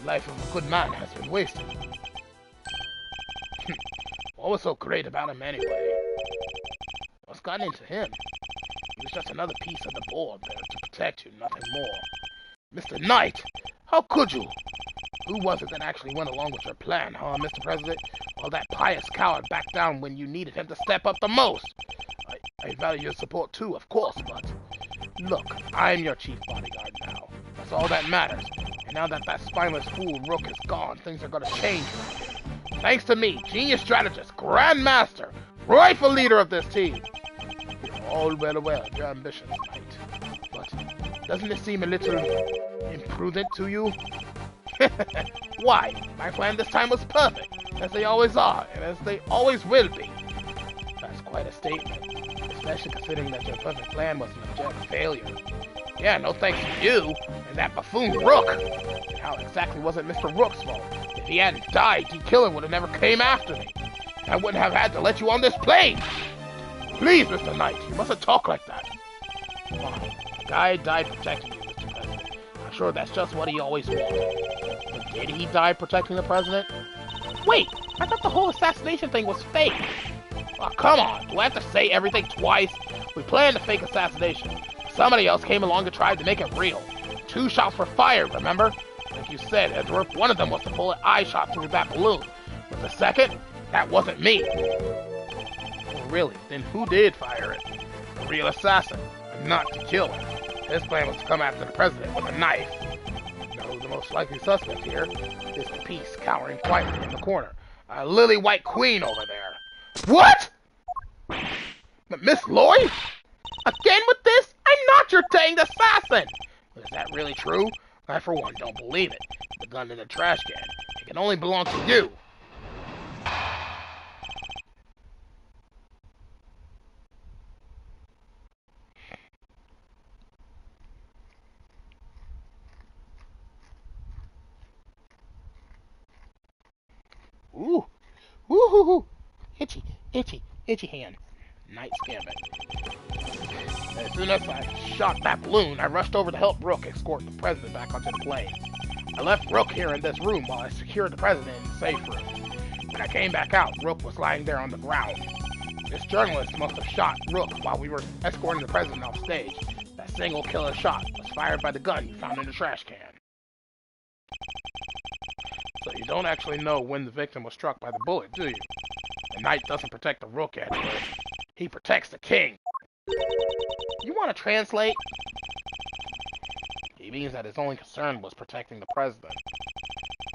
[SPEAKER 1] The life of a good man has been wasted. What was so great about him anyway? What's gotten into him? He was just another piece of the board there to protect you, nothing more. Mr. Knight! How could you? Who was it that actually went along with your plan, huh, Mr. President? Well, that pious coward backed down when you needed him to step up the most. I value your support too, of course, but... Look, I'm your chief bodyguard now. That's all that matters. And now that spineless fool Rook is gone, things are gonna change. Thanks to me, genius strategist, grandmaster, rightful leader of this team. You're all well aware of your ambitions, Knight. But doesn't it seem a little imprudent to you? Why? My plan this time was perfect, as they always are, and as they always will be. That's quite a statement, especially considering that your perfect plan was an abject failure. Yeah, no thanks to you, and that buffoon Rook. And how exactly was it Mr. Rook's fault? If he hadn't died, D-Killer would have never came after me. I wouldn't have had to let you on this plane. Please, Mr. Knight, you mustn't talk like that. Come on, the guy died protecting you, Mr. President. I'm sure that's just what he always wanted. But did he die protecting the President? Wait, I thought the whole assassination thing was fake. Oh, come on, do I have to say everything twice? We planned a fake assassination. Somebody else came along and tried to make it real. 2 shots were fired, remember? Like you said, Edward, one of them was the bullet I shot through that balloon. But the second, that wasn't me. Oh, really? Then who did fire it? The real assassin, and not to kill him. His plan was to come after the President with a knife. No, the most likely suspect here is the piece cowering quietly in the corner. A lily-white queen over there. What? Miss Lloyd? Again with this? I'm not your danged assassin! Is that really true? I, for one, don't believe it. The gun in the trash can. It can only belong to you. Ooh. Woo-hoo-hoo. Itchy hand. Nice gambit. As soon as I shot that balloon, I rushed over to help Rook escort the President back onto the plane. I left Rook here in this room while I secured the President in the safe room. When I came back out, Rook was lying there on the ground. This journalist must have shot Rook while we were escorting the President off stage. That single killer shot was fired by the gun you found in the trash can. So you don't actually know when the victim was struck by the bullet, do you? The Knight doesn't protect the Rook, Edward. He protects the King. You want to translate? He means that his only concern was protecting the President.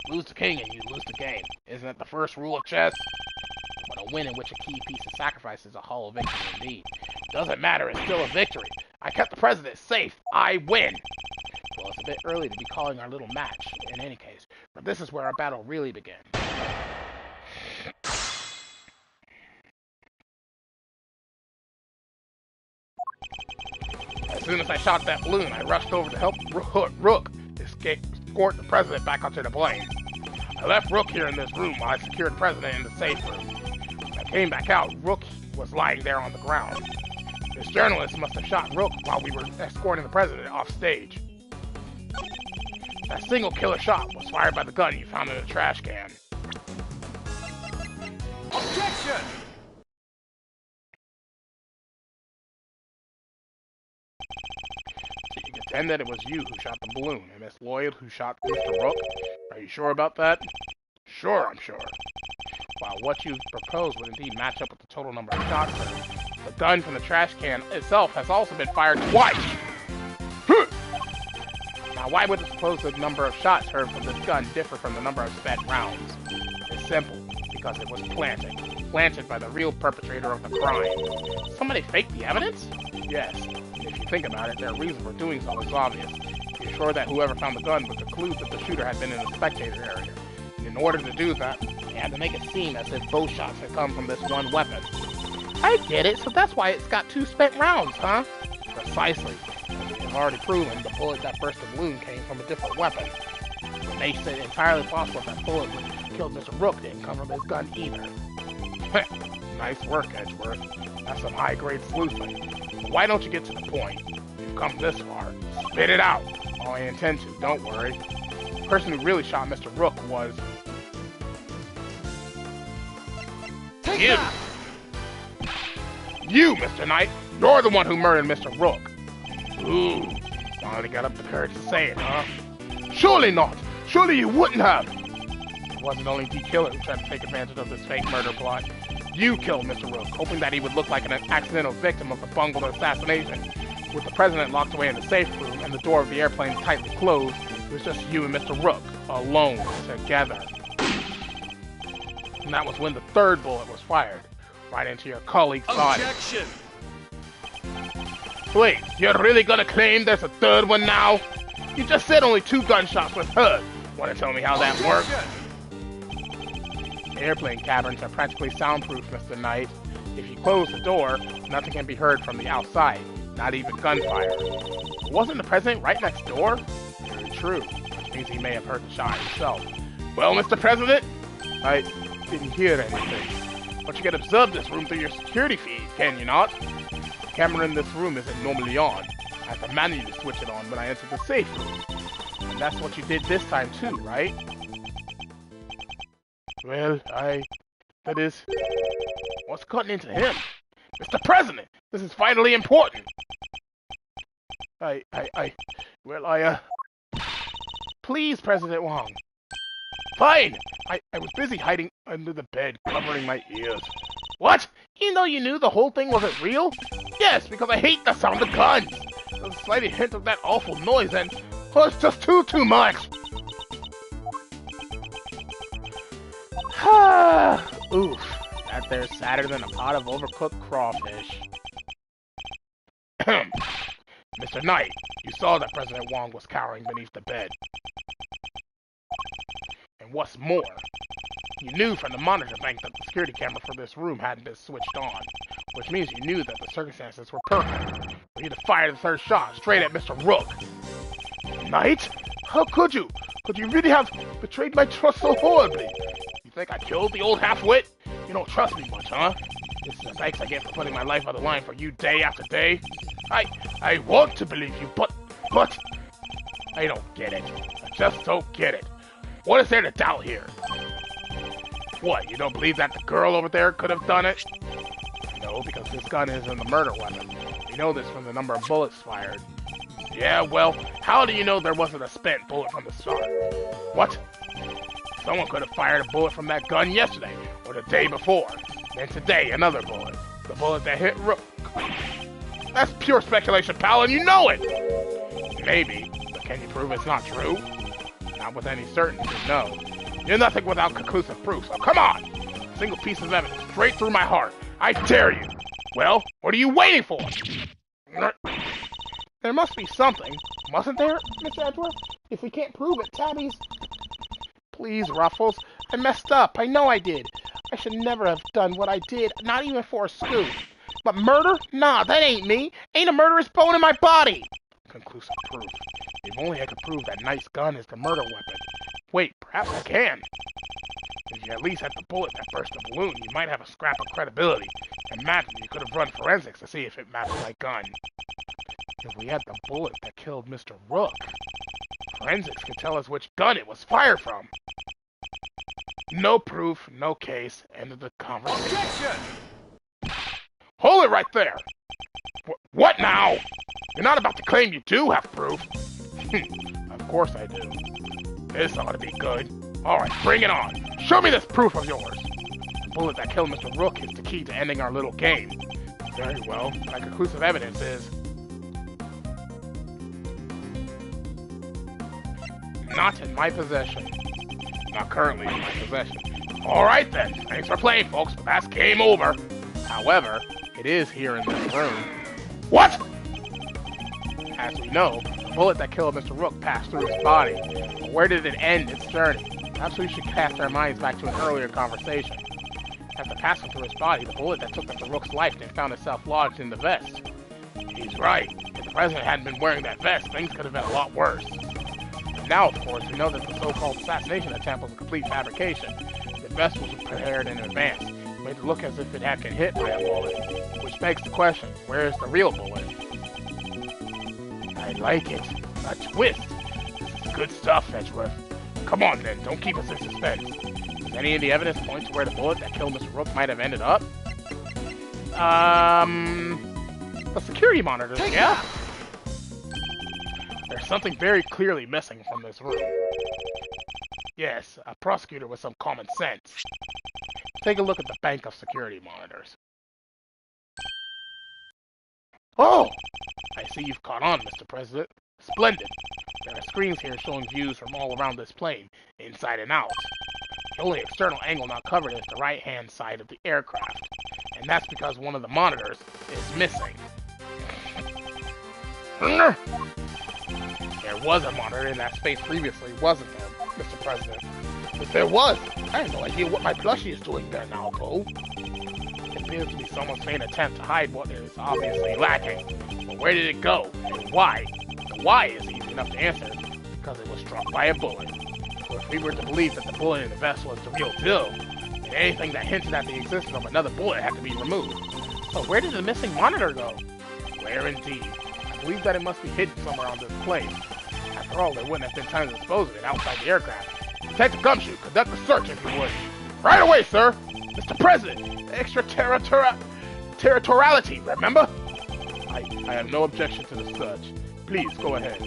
[SPEAKER 1] Lose the King and you lose the game. Isn't that the first rule of chess? But a win in which a key piece is sacrificed is a hollow victory indeed. Doesn't matter, it's still a victory. I kept the President safe. I win. Well, it's a bit early to be calling our little match, in any case. But this is where our battle really begins. As soon as I shot that balloon, I rushed over to help Rook escort the President back onto the plane. I left Rook here in this room while I secured the President in the safe room. When I came back out, Rook was lying there on the ground. This journalist must have shot Rook while we were escorting the President off stage. That single killer shot was fired by the gun you found in the trash can.
[SPEAKER 2] Objection!
[SPEAKER 1] So you contend that it was you who shot the balloon, and Miss Lloyd who shot Mr. Rook? Are you sure about that? Sure, I'm sure. While what you've proposed would indeed match up with the total number of shots, the gun from the trash can itself has also been fired twice! Now, why would the supposed number of shots heard from this gun differ from the number of spent rounds? It's simple, because it was planted. Planted by the real perpetrator of the crime. Somebody faked the evidence? Yes. If you think about it, their reason for doing so is obvious. You're sure that whoever found the gun would conclude that the shooter had been in the spectator area. In order to do that, they had to make it seem as if both shots had come from this one weapon. I get it, so that's why it's got 2 spent rounds, huh? Precisely. As already proven, the bullet that burst the balloon came from a different weapon. It makes it entirely possible that bullet that killed Mr. Rook didn't come from his gun either. Nice work, Edgeworth. That's some high-grade sleuthing. But why don't you get to the point? You've come this far. Spit it out. Oh, I intend to, don't worry. The person who really shot Mr. Rook was...
[SPEAKER 2] Take
[SPEAKER 1] you!
[SPEAKER 2] that!
[SPEAKER 1] You, Mr. Knight! You're the one who murdered Mr. Rook! Ooh, finally got up the courage to say it, huh? Surely not! Surely you wouldn't have! It wasn't only D. Killer who tried to take advantage of this fake murder plot. You killed Mr. Rook, hoping that he would look like an accidental victim of the bungled assassination. With the president locked away in the safe room and the door of the airplane tightly closed, it was just you and Mr. Rook, alone, together. And that was when the 3rd bullet was fired, right into your colleague's body.
[SPEAKER 2] Objection!
[SPEAKER 1] Wait, you're really gonna claim there's a 3rd one now? You just said only 2 gunshots was heard. Wanna tell me how that works? Airplane caverns are practically soundproof, Mr. Knight. If you close the door, nothing can be heard from the outside, not even gunfire. Wasn't the president right next door? Very true, which means he may have heard the shot himself. Well, Mr. President, I didn't hear anything. But you can observe this room through your security feed, can you not? The camera in this room isn't normally on. I have to manually switch it on when I enter the safe room. And that's what you did this time too, right? Well, that is... What's gotten into him? Mr. President! This is vitally important! Please, President Wong. Fine! I was busy hiding under the bed, covering my ears. What? Even though you knew the whole thing wasn't real? Yes, because I hate the sound of guns! There's a slight hint of that awful noise and... Oh, it's just too much! Oof, that there's sadder than a pot of overcooked crawfish. Mr. Knight, you saw that President Wong was cowering beneath the bed. And what's more, you knew from the monitor bank that the security camera for this room hadn't been switched on, which means you knew that the circumstances were perfect for you to fire the 3rd shot straight at Mr. Rook. Knight? How could you? Could you really have betrayed my trust so horribly? You think I killed the old half-wit? You don't trust me much, huh? This is the thanks I get for putting my life on the line for you day after day. I want to believe you, but I don't get it. I just don't get it. What is there to doubt here? What, you don't believe that the girl over there could have done it? No, because this gun isn't a murder weapon. You know this from the number of bullets fired. Yeah, well, how do you know there wasn't a spent bullet from the start? What? Someone could have fired a bullet from that gun yesterday, or the day before. Then today, another bullet. The bullet that hit Rook. That's pure speculation, pal, and you know it! Maybe, but can you prove it's not true? Not with any certainty, no. You're nothing without conclusive proof, so come on! A single piece of evidence, straight through my heart. I dare you! Well, what are you waiting for? There must be something, mustn't there, Mr. Edgeworth? If we can't prove it, Tabby's... Please, Ruffles. I messed up. I know I did. I should never have done what I did, not even for a scoop. But murder? Nah, that ain't me. Ain't a murderous bone in my body. Conclusive proof. If only I could prove that Knight's gun is the murder weapon. Wait, perhaps I can. If you at least had the bullet that burst the balloon, you might have a scrap of credibility. Imagine you could have run forensics to see if it matched my gun. If we had the bullet that killed Mr. Rook, forensics could tell us which gun it was fired from. No proof, no case. End of the conversation.
[SPEAKER 2] Objection!
[SPEAKER 1] Hold it right there! What now? You're not about to claim you do have proof. Of course I do. This ought to be good. Alright, bring it on. Show me this proof of yours. The bullet that killed Mr. Rook is the key to ending our little game. Very well. My conclusive evidence is... not in my possession. Not currently in my possession. Alright then. Thanks for playing, folks, but that's game over. However, it is here in this room. What? As we know, the bullet that killed Mr. Rook passed through his body. But where did it end its journey? Perhaps we should cast our minds back to an earlier conversation. After passing through his body, the bullet that took Mr. Rook's life then found itself lodged in the vest. He's right. If the president hadn't been wearing that vest, things could have been a lot worse. And now, of course, we know that the so-called assassination attempt was a complete fabrication. The vest was prepared in advance, made it look as if it had been hit by a bullet. Which begs the question, where is the real bullet? I like it. A twist. This is good stuff, Edgeworth. Come on then, don't keep us in suspense. Does any of the evidence point to where the bullet that killed Mr. Rook might have ended up? The security monitors, yeah? There's something very clearly missing from this room. Yes, a prosecutor with some common sense. Take a look at the bank of security monitors. Oh! I see you've caught on, Mr. President. Splendid. There are screens here showing views from all around this plane, inside and out. The only external angle not covered is the right-hand side of the aircraft, and that's because one of the monitors is missing. There was a monitor in that space previously, wasn't there, Mr. President? If there was, I have no idea what my plushie is doing there now, Bo. It appears to be someone's faint attempt to hide what is obviously lacking. But where did it go, and why? The why is easy enough to answer, because it was struck by a bullet. So if we were to believe that the bullet in the vest was the real deal, then anything that hinted at the existence of another bullet had to be removed. But where did the missing monitor go? Where indeed? I believe that it must be hidden somewhere on this plane. After all, there wouldn't have been time to dispose of it outside the aircraft. Detective Gumshoe, conduct the search if you would. Right away, sir! Mr. President, extraterritoriality, remember? I have no objection to the search. Please, go ahead.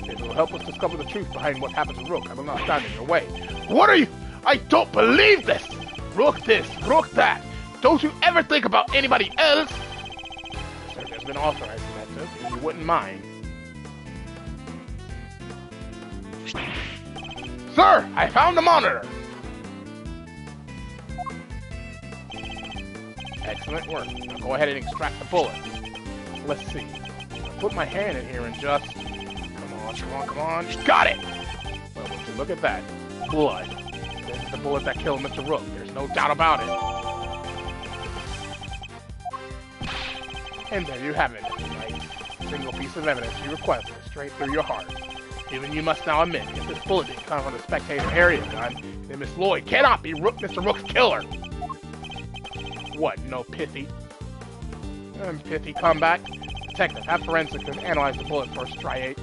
[SPEAKER 1] It will help us discover the truth behind what happened to Rook. I will not stand in your way. What are you? I don't believe this! Rook this, Rook that. Don't you ever think about anybody else? The search has been authorized, Detective, if you wouldn't mind. Sir, I found the monitor! Excellent work. Now go ahead and extract the bullet. Let's see. I'll put my hand in here and just... Come on. Got it! Well, would you look at that. Blood. This is the bullet that killed Mr. Rook. There's no doubt about it. And there you have it, Mr. Knight. Single piece of evidence you requested, straight through your heart. Even you must now admit, if this bullet didn't come from the spectator area gun, then Miss Lloyd cannot be Mr. Rook's killer. What, no pithy? Pithy comeback? Detective, have forensics analyze the bullet for striations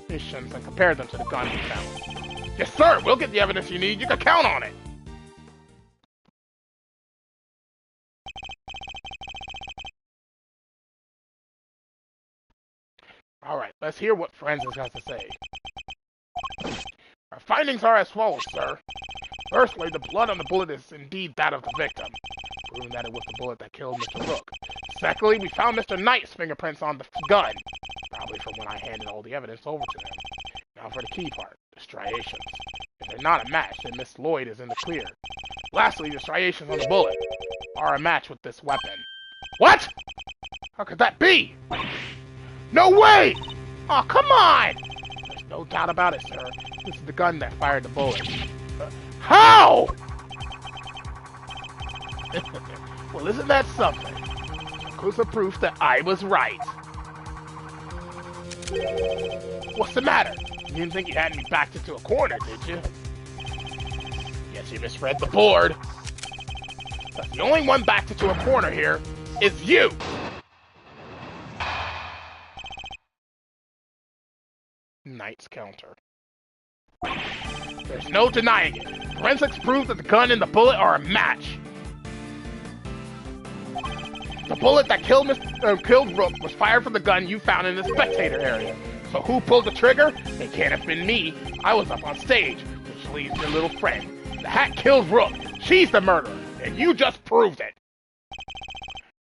[SPEAKER 1] and compare them to the gun we found. Yes, sir! We'll get the evidence you need. You can count on it! Alright, let's hear what forensics has to say. Our findings are as follows, sir. Firstly, the blood on the bullet is indeed that of the victim, proving that it was the bullet that killed Mr. Rook. Secondly, we found Mr. Knight's fingerprints on the gun, probably from when I handed all the evidence over to him. Now for the key part, the striations. If they're not a match, then Miss Lloyd is in the clear. Lastly, the striations on the bullet are a match with this weapon. What? How could that be? No way! Oh, come on! There's no doubt about it, sir. This is the gun that fired the bullet. How? Well, isn't that something? Conclusive proof that I was right. What's the matter? You didn't think you had me backed into a corner, did you? Guess you misread the board. But the only one backed into a corner here is you! Knight's counter. There's no denying it. Forensics prove that the gun and the bullet are a match. The bullet that killed Rook was fired from the gun you found in the spectator area. So who pulled the trigger? It can't have been me. I was up on stage, which leaves your little friend. The hat killed Rook. She's the murderer, and you just proved it.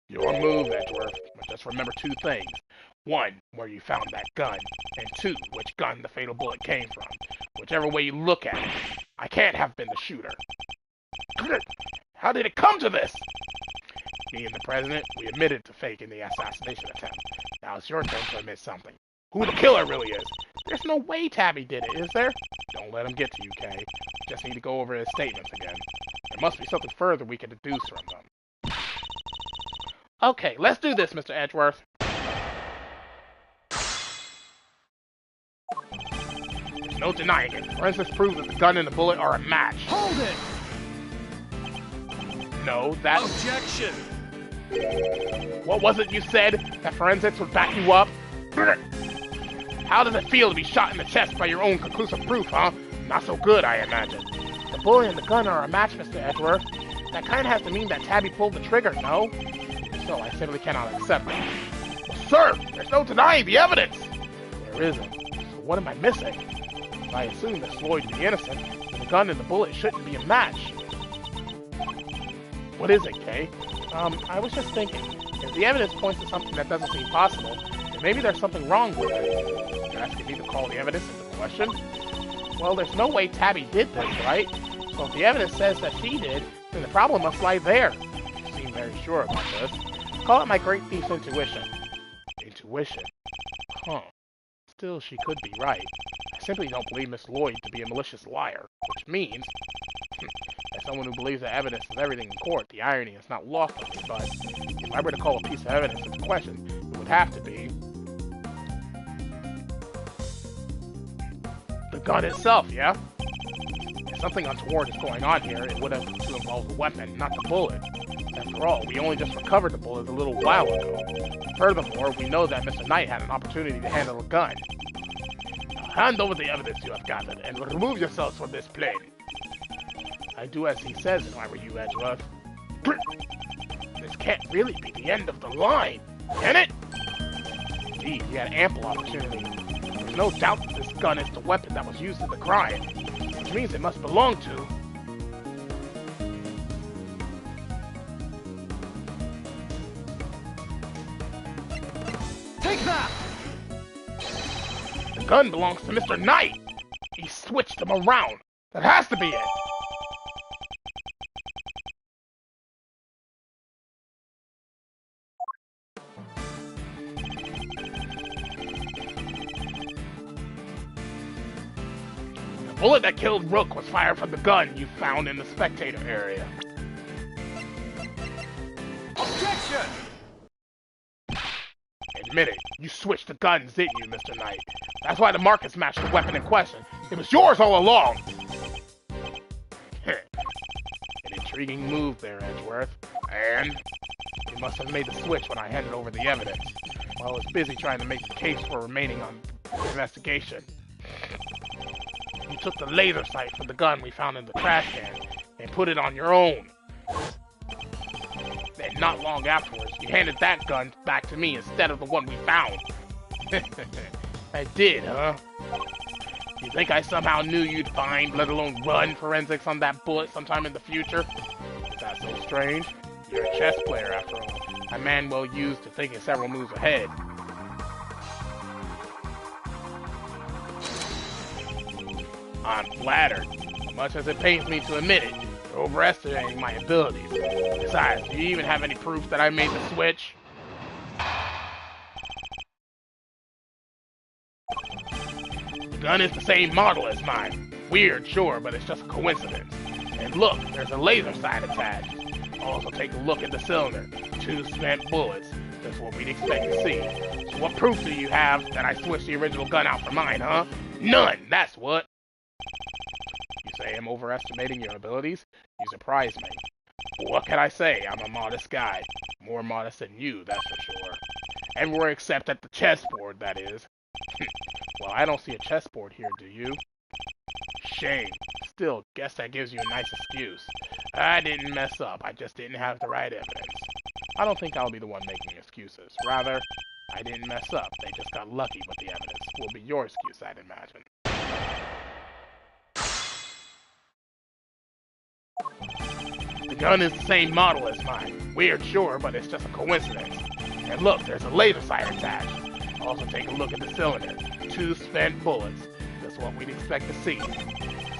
[SPEAKER 1] Your move, Edgeworth. But just remember two things. One, where you found that gun, and two, which gun the fatal bullet came from. Whichever way you look at it, I can't have been the shooter. How did it come to this? Me and the president, we admitted to faking the assassination attempt. Now it's your turn to admit something. Who the killer really is. There's no way Tabby did it, is there? Don't let him get to you, Kay. Just need to go over his statements again. There must be something further we can deduce from them. Okay, let's do this, Mr. Edgeworth. There's no denying it. Forensics prove that the gun and the bullet are a match.
[SPEAKER 2] Hold it!
[SPEAKER 1] No, that...
[SPEAKER 2] Objection!
[SPEAKER 1] What was it you said? That forensics would back you up? How does it feel to be shot in the chest by your own conclusive proof, huh? Not so good, I imagine. The bullet and the gun are a match, Mr. Edgeworth. That kind of has to mean that Tabby pulled the trigger, no? So I simply cannot accept it. Well, sir, there's no denying the evidence! There isn't. So what am I missing? If I assume that Floyd is innocent, the gun and the bullet shouldn't be a match. What is it, Kay? I was just thinking, if the evidence points to something that doesn't seem possible, then maybe there's something wrong with it. You're asking me to call the evidence into question? Well, there's no way Tabby did this, right? So if the evidence says that she did, then the problem must lie there. You seem very sure about this. Call it my great thief's intuition. Intuition? Huh. Still, she could be right. I simply don't believe Miss Lloyd to be a malicious liar, which means... As someone who believes that evidence is everything in court, the irony is not lost on me, but if I were to call a piece of evidence into question, it would have to be the gun itself, yeah? If something untoward is going on here, it would have to involve the weapon, not the bullet. After all, we only just recovered the bullet a little while ago. Furthermore, we know that Mr. Knight had an opportunity to handle a gun. Now hand over the evidence you have gathered, and remove yourselves from this plane. I do as he says if I were you, Edgeworth. This can't really be the end of the line, can it? Indeed, he had ample opportunity. There's no doubt that this gun is the weapon that was used in the crime, which means it must belong to...
[SPEAKER 2] Take that!
[SPEAKER 1] The gun belongs to Mr. Knight! He switched them around! That has to be it! The bullet that killed Rook was fired from the gun you found in the spectator area.
[SPEAKER 2] Objection!
[SPEAKER 1] Admit it, you switched the guns, didn't you, Mr. Knight? That's why the markings matched the weapon in question. It was yours all along! An intriguing move there, Edgeworth. And you must have made the switch when I handed over the evidence, while I was busy trying to make the case for remaining on the investigation. You took the laser sight from the gun we found in the trash can and put it on your own. Then not long afterwards, you handed that gun back to me instead of the one we found. I did, huh? You think I somehow knew you'd find, let alone run, forensics on that bullet sometime in the future? Is that so strange? You're a chess player, after all. A man well used to thinking several moves ahead. I'm flattered. Much as it pains me to admit it, you're overestimating my abilities. Besides, do you even have any proof that I made the switch? The gun is the same model as mine. Weird, sure, but it's just a coincidence. And look, there's a laser sight attached. Also take a look at the cylinder. 2 spent bullets. That's what we'd expect to see. So what proof do you have that I switched the original gun out for mine, huh? None, that's what. You say I'm overestimating your abilities? You surprise me. What can I say? I'm a modest guy. More modest than you, that's for sure. Everywhere except at the chessboard, that is. Well, I don't see a chessboard here, do you? Shame. Still, guess that gives you a nice excuse. I didn't mess up, I just didn't have the right evidence. I don't think I'll be the one making excuses. Rather, I didn't mess up, they just got lucky with the evidence. Will be your excuse, I'd imagine. The gun is the same model as mine. Weird, sure, but it's just a coincidence. And look, there's a laser sight attached. Also take a look at the cylinder. 2 spent bullets. That's what we'd expect to see.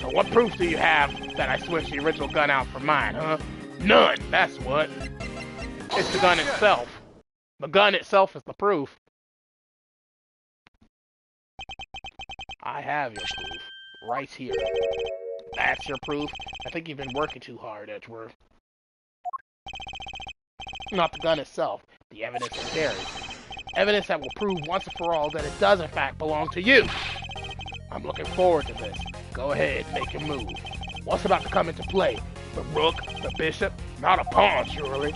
[SPEAKER 1] So what proof do you have that I switched the original gun out for mine, huh? None, that's what. It's the gun itself. The gun itself is the proof. I have your proof. Right here. That's your proof? I think you've been working too hard, Edgeworth. Not the gun itself. The evidence it carries. Evidence that will prove once and for all that it does in fact belong to you. I'm looking forward to this. Go ahead, make your move. What's about to come into play? The rook? The bishop? Not a pawn, surely.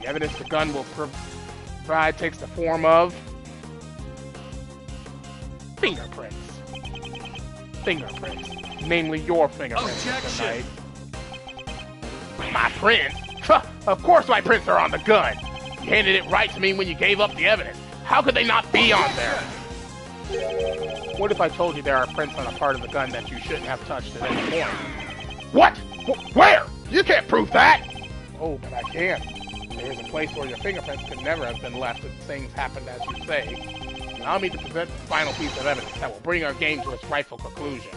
[SPEAKER 1] The evidence the gun will provide takes the form of... fingerprints. Fingerprints. Namely your fingerprints tonight. My prints? Of course my prints are on the gun. You handed it right to me when you gave up the evidence. How could they not be on there? What if I told you there are prints on a part of the gun that you shouldn't have touched at any point? What? Where? You can't prove that! Oh, but I can. There's a place where your fingerprints could never have been left if things happened as you say. Allow me to present the final piece of evidence that will bring our game to its rightful conclusion.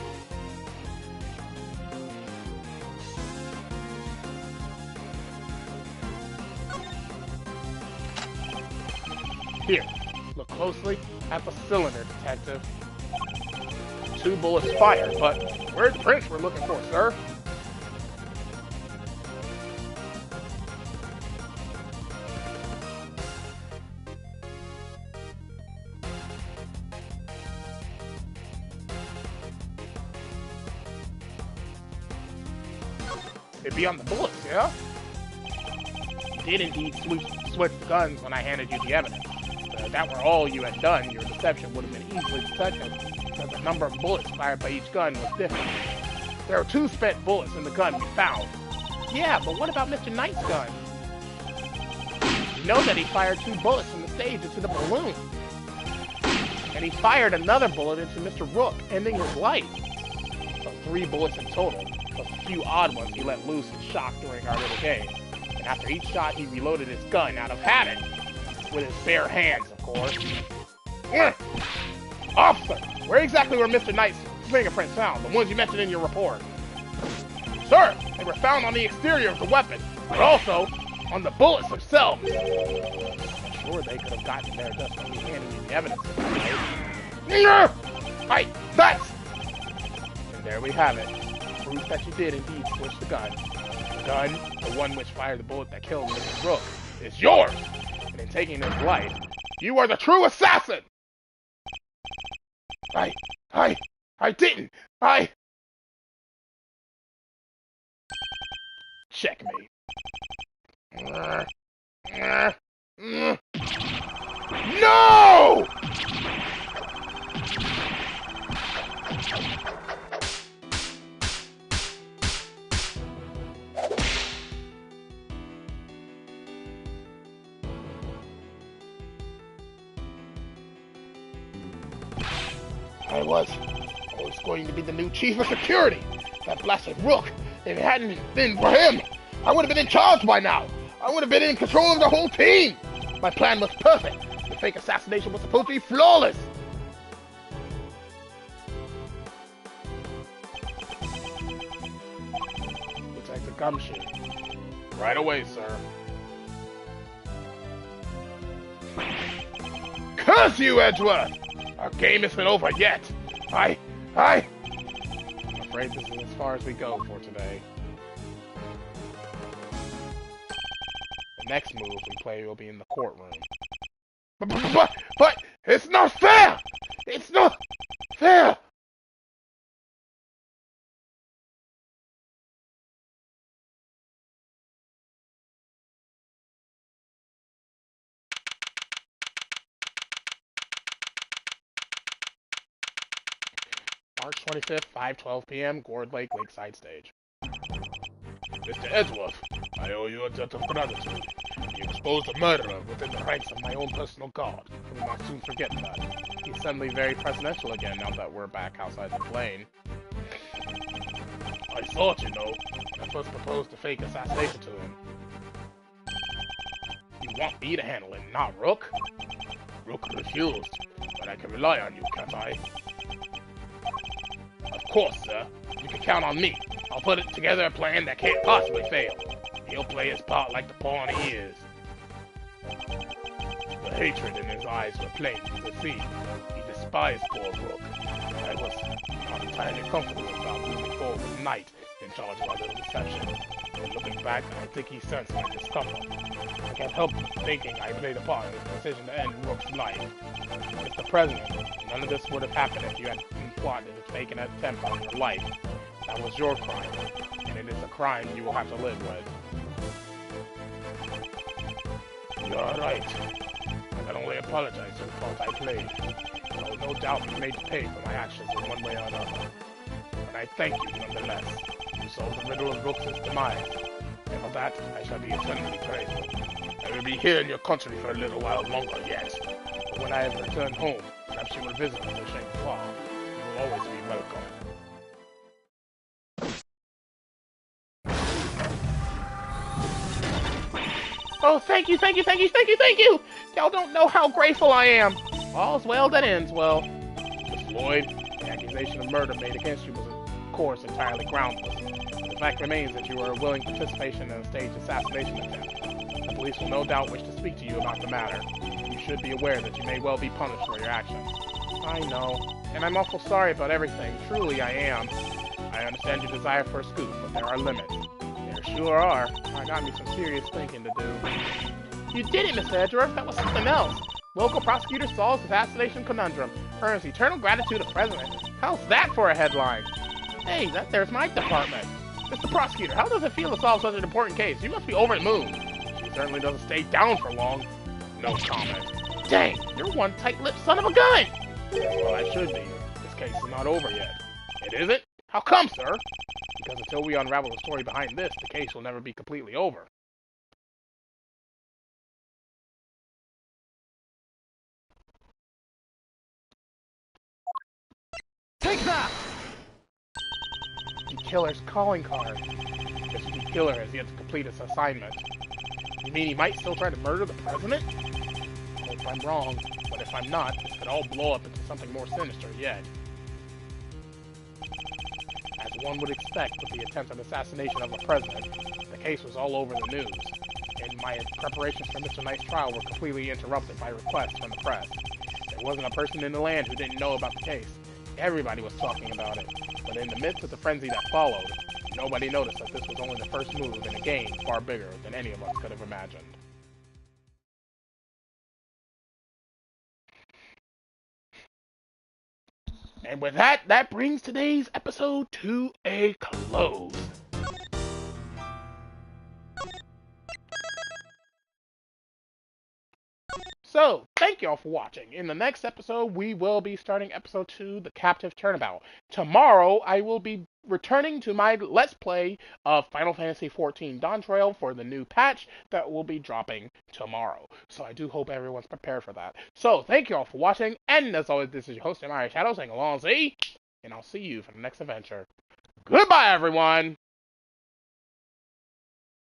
[SPEAKER 1] Here, look closely at the cylinder, Detective. 2 bullets fired, but where's the prints we're looking for, sir? It'd be on the bullets, yeah? You did indeed switch the guns when I handed you the evidence. If that were all you had done, your deception would have been easily detected, because the number of bullets fired by each gun was different. There are 2 spent bullets in the gun we found. Yeah, but what about Mr. Knight's gun? You know that he fired 2 bullets from the stage into the balloon. And he fired another bullet into Mr. Rook, ending his life. So 3 bullets in total, plus a few odd ones he let loose in shock during our little game. And after each shot, he reloaded his gun out of habit. With his bare hands, of course. Officer, where exactly were Mr. Knight's fingerprints found? The ones you mentioned in your report. Sir, they were found on the exterior of the weapon, but also on the bullets themselves. I'm sure they could have gotten there just by me handing you the evidence. Right, that's... And there we have it. Proof that you did indeed switch the gun. The gun, the one which fired the bullet that killed Mr. Brooke, is yours. And in taking his life, you are the true assassin! I didn't! Checkmate. No! I was going to be the new chief of security. That blasted Rook. If it hadn't been for him, I would have been in charge by now. I would have been in control of the whole team. My plan was perfect. The fake assassination was supposed to be flawless. Detective Gumshoe. Right away, sir. Curse you, Edgeworth! Our game isn't over yet. I'm afraid this is as far as we go for today. The next move we play will be in the courtroom. But it's not fair! It's not fair! March 25th, 5:12 p.m., Gourd Lake, Lakeside Stage. Mr. Edgeworth, I owe you a debt of gratitude. You exposed a murderer within the ranks of my own personal guard. I will not soon forget that. He's suddenly very presidential again now that we're back outside the plane. I thought, you know, I first proposed a fake assassination to him. You want me to handle it, not Rook? Rook refused, but I can rely on you, can't I? Of course, sir. You can count on me. I'll put together a plan that can't possibly fail. He'll play his part like the pawn he is. The hatred in his eyes were plain to see. He advise poor Rook. I was not entirely comfortable about moving forward with Knight in charge of our little deception. And looking back, I think he sensed my discomfort. I can't help thinking I played a part in his decision to end Rook's life. Mr. President, none of this would have happened if you had been plotting to take an attempt on your life. That was your crime, and it is a crime you will have to live with. You're right. I can only apologize for the part I played. I will no doubt be made to pay for my actions in one way or another. But I thank you nonetheless. You solved the riddle of Rook's demise, and for that I shall be eternally grateful. I will be here in your country for a little while longer yet. But when I have returned home, perhaps you will visit us at Shangri-La. You will always be welcome. Oh, thank you, thank you, thank you, thank you, thank you! Y'all don't know how grateful I am. All's well that ends well. Miss Lloyd, the accusation of murder made against you was, of course, entirely groundless. The fact remains that you were a willing participation in a staged assassination attempt. The police will no doubt wish to speak to you about the matter. You should be aware that you may well be punished for your actions. I know, and I'm awful sorry about everything. Truly, I am. I understand your desire for a scoop, but there are limits. There sure are. I got me some serious thinking to do. You did it, Miss Edgeworth. That was something else. Local prosecutor solves assassination conundrum. Earns eternal gratitude of president. How's that for a headline? Hey, there's my department. Mr. Prosecutor, how does it feel to solve such an important case? You must be over the moon. She certainly doesn't stay down for long. No comment. Dang, you're one tight-lipped son of a gun! Well, I should be. This case is not over yet. It isn't? How come, sir? Because until we unravel the story behind this, the case will never be completely over.
[SPEAKER 2] Take that!
[SPEAKER 1] The killer's calling card. Mr. Killer has yet to complete his assignment. You mean he might still try to murder the president? I hope I'm wrong, but if I'm not, this could all blow up into something more sinister yet. As one would expect with the attempted assassination of a president, the case was all over the news, and my preparations for Mr. Knight's trial were completely interrupted by requests from the press. There wasn't a person in the land who didn't know about the case. Everybody was talking about it, but in the midst of the frenzy that followed, nobody noticed that this was only the first move in a game far bigger than any of us could have imagined. And with that, that brings today's episode to a close. So, thank y'all for watching. In the next episode, we will be starting episode 2, The Captive Turnabout. Tomorrow, I will be returning to my Let's Play of Final Fantasy XIV Dawn Trail for the new patch that will be dropping tomorrow. So I do hope everyone's prepared for that. So, thank y'all for watching, and as always, this is your host, TheAmariaShadow, saying along, see, and I'll see you for the next adventure. Goodbye, everyone!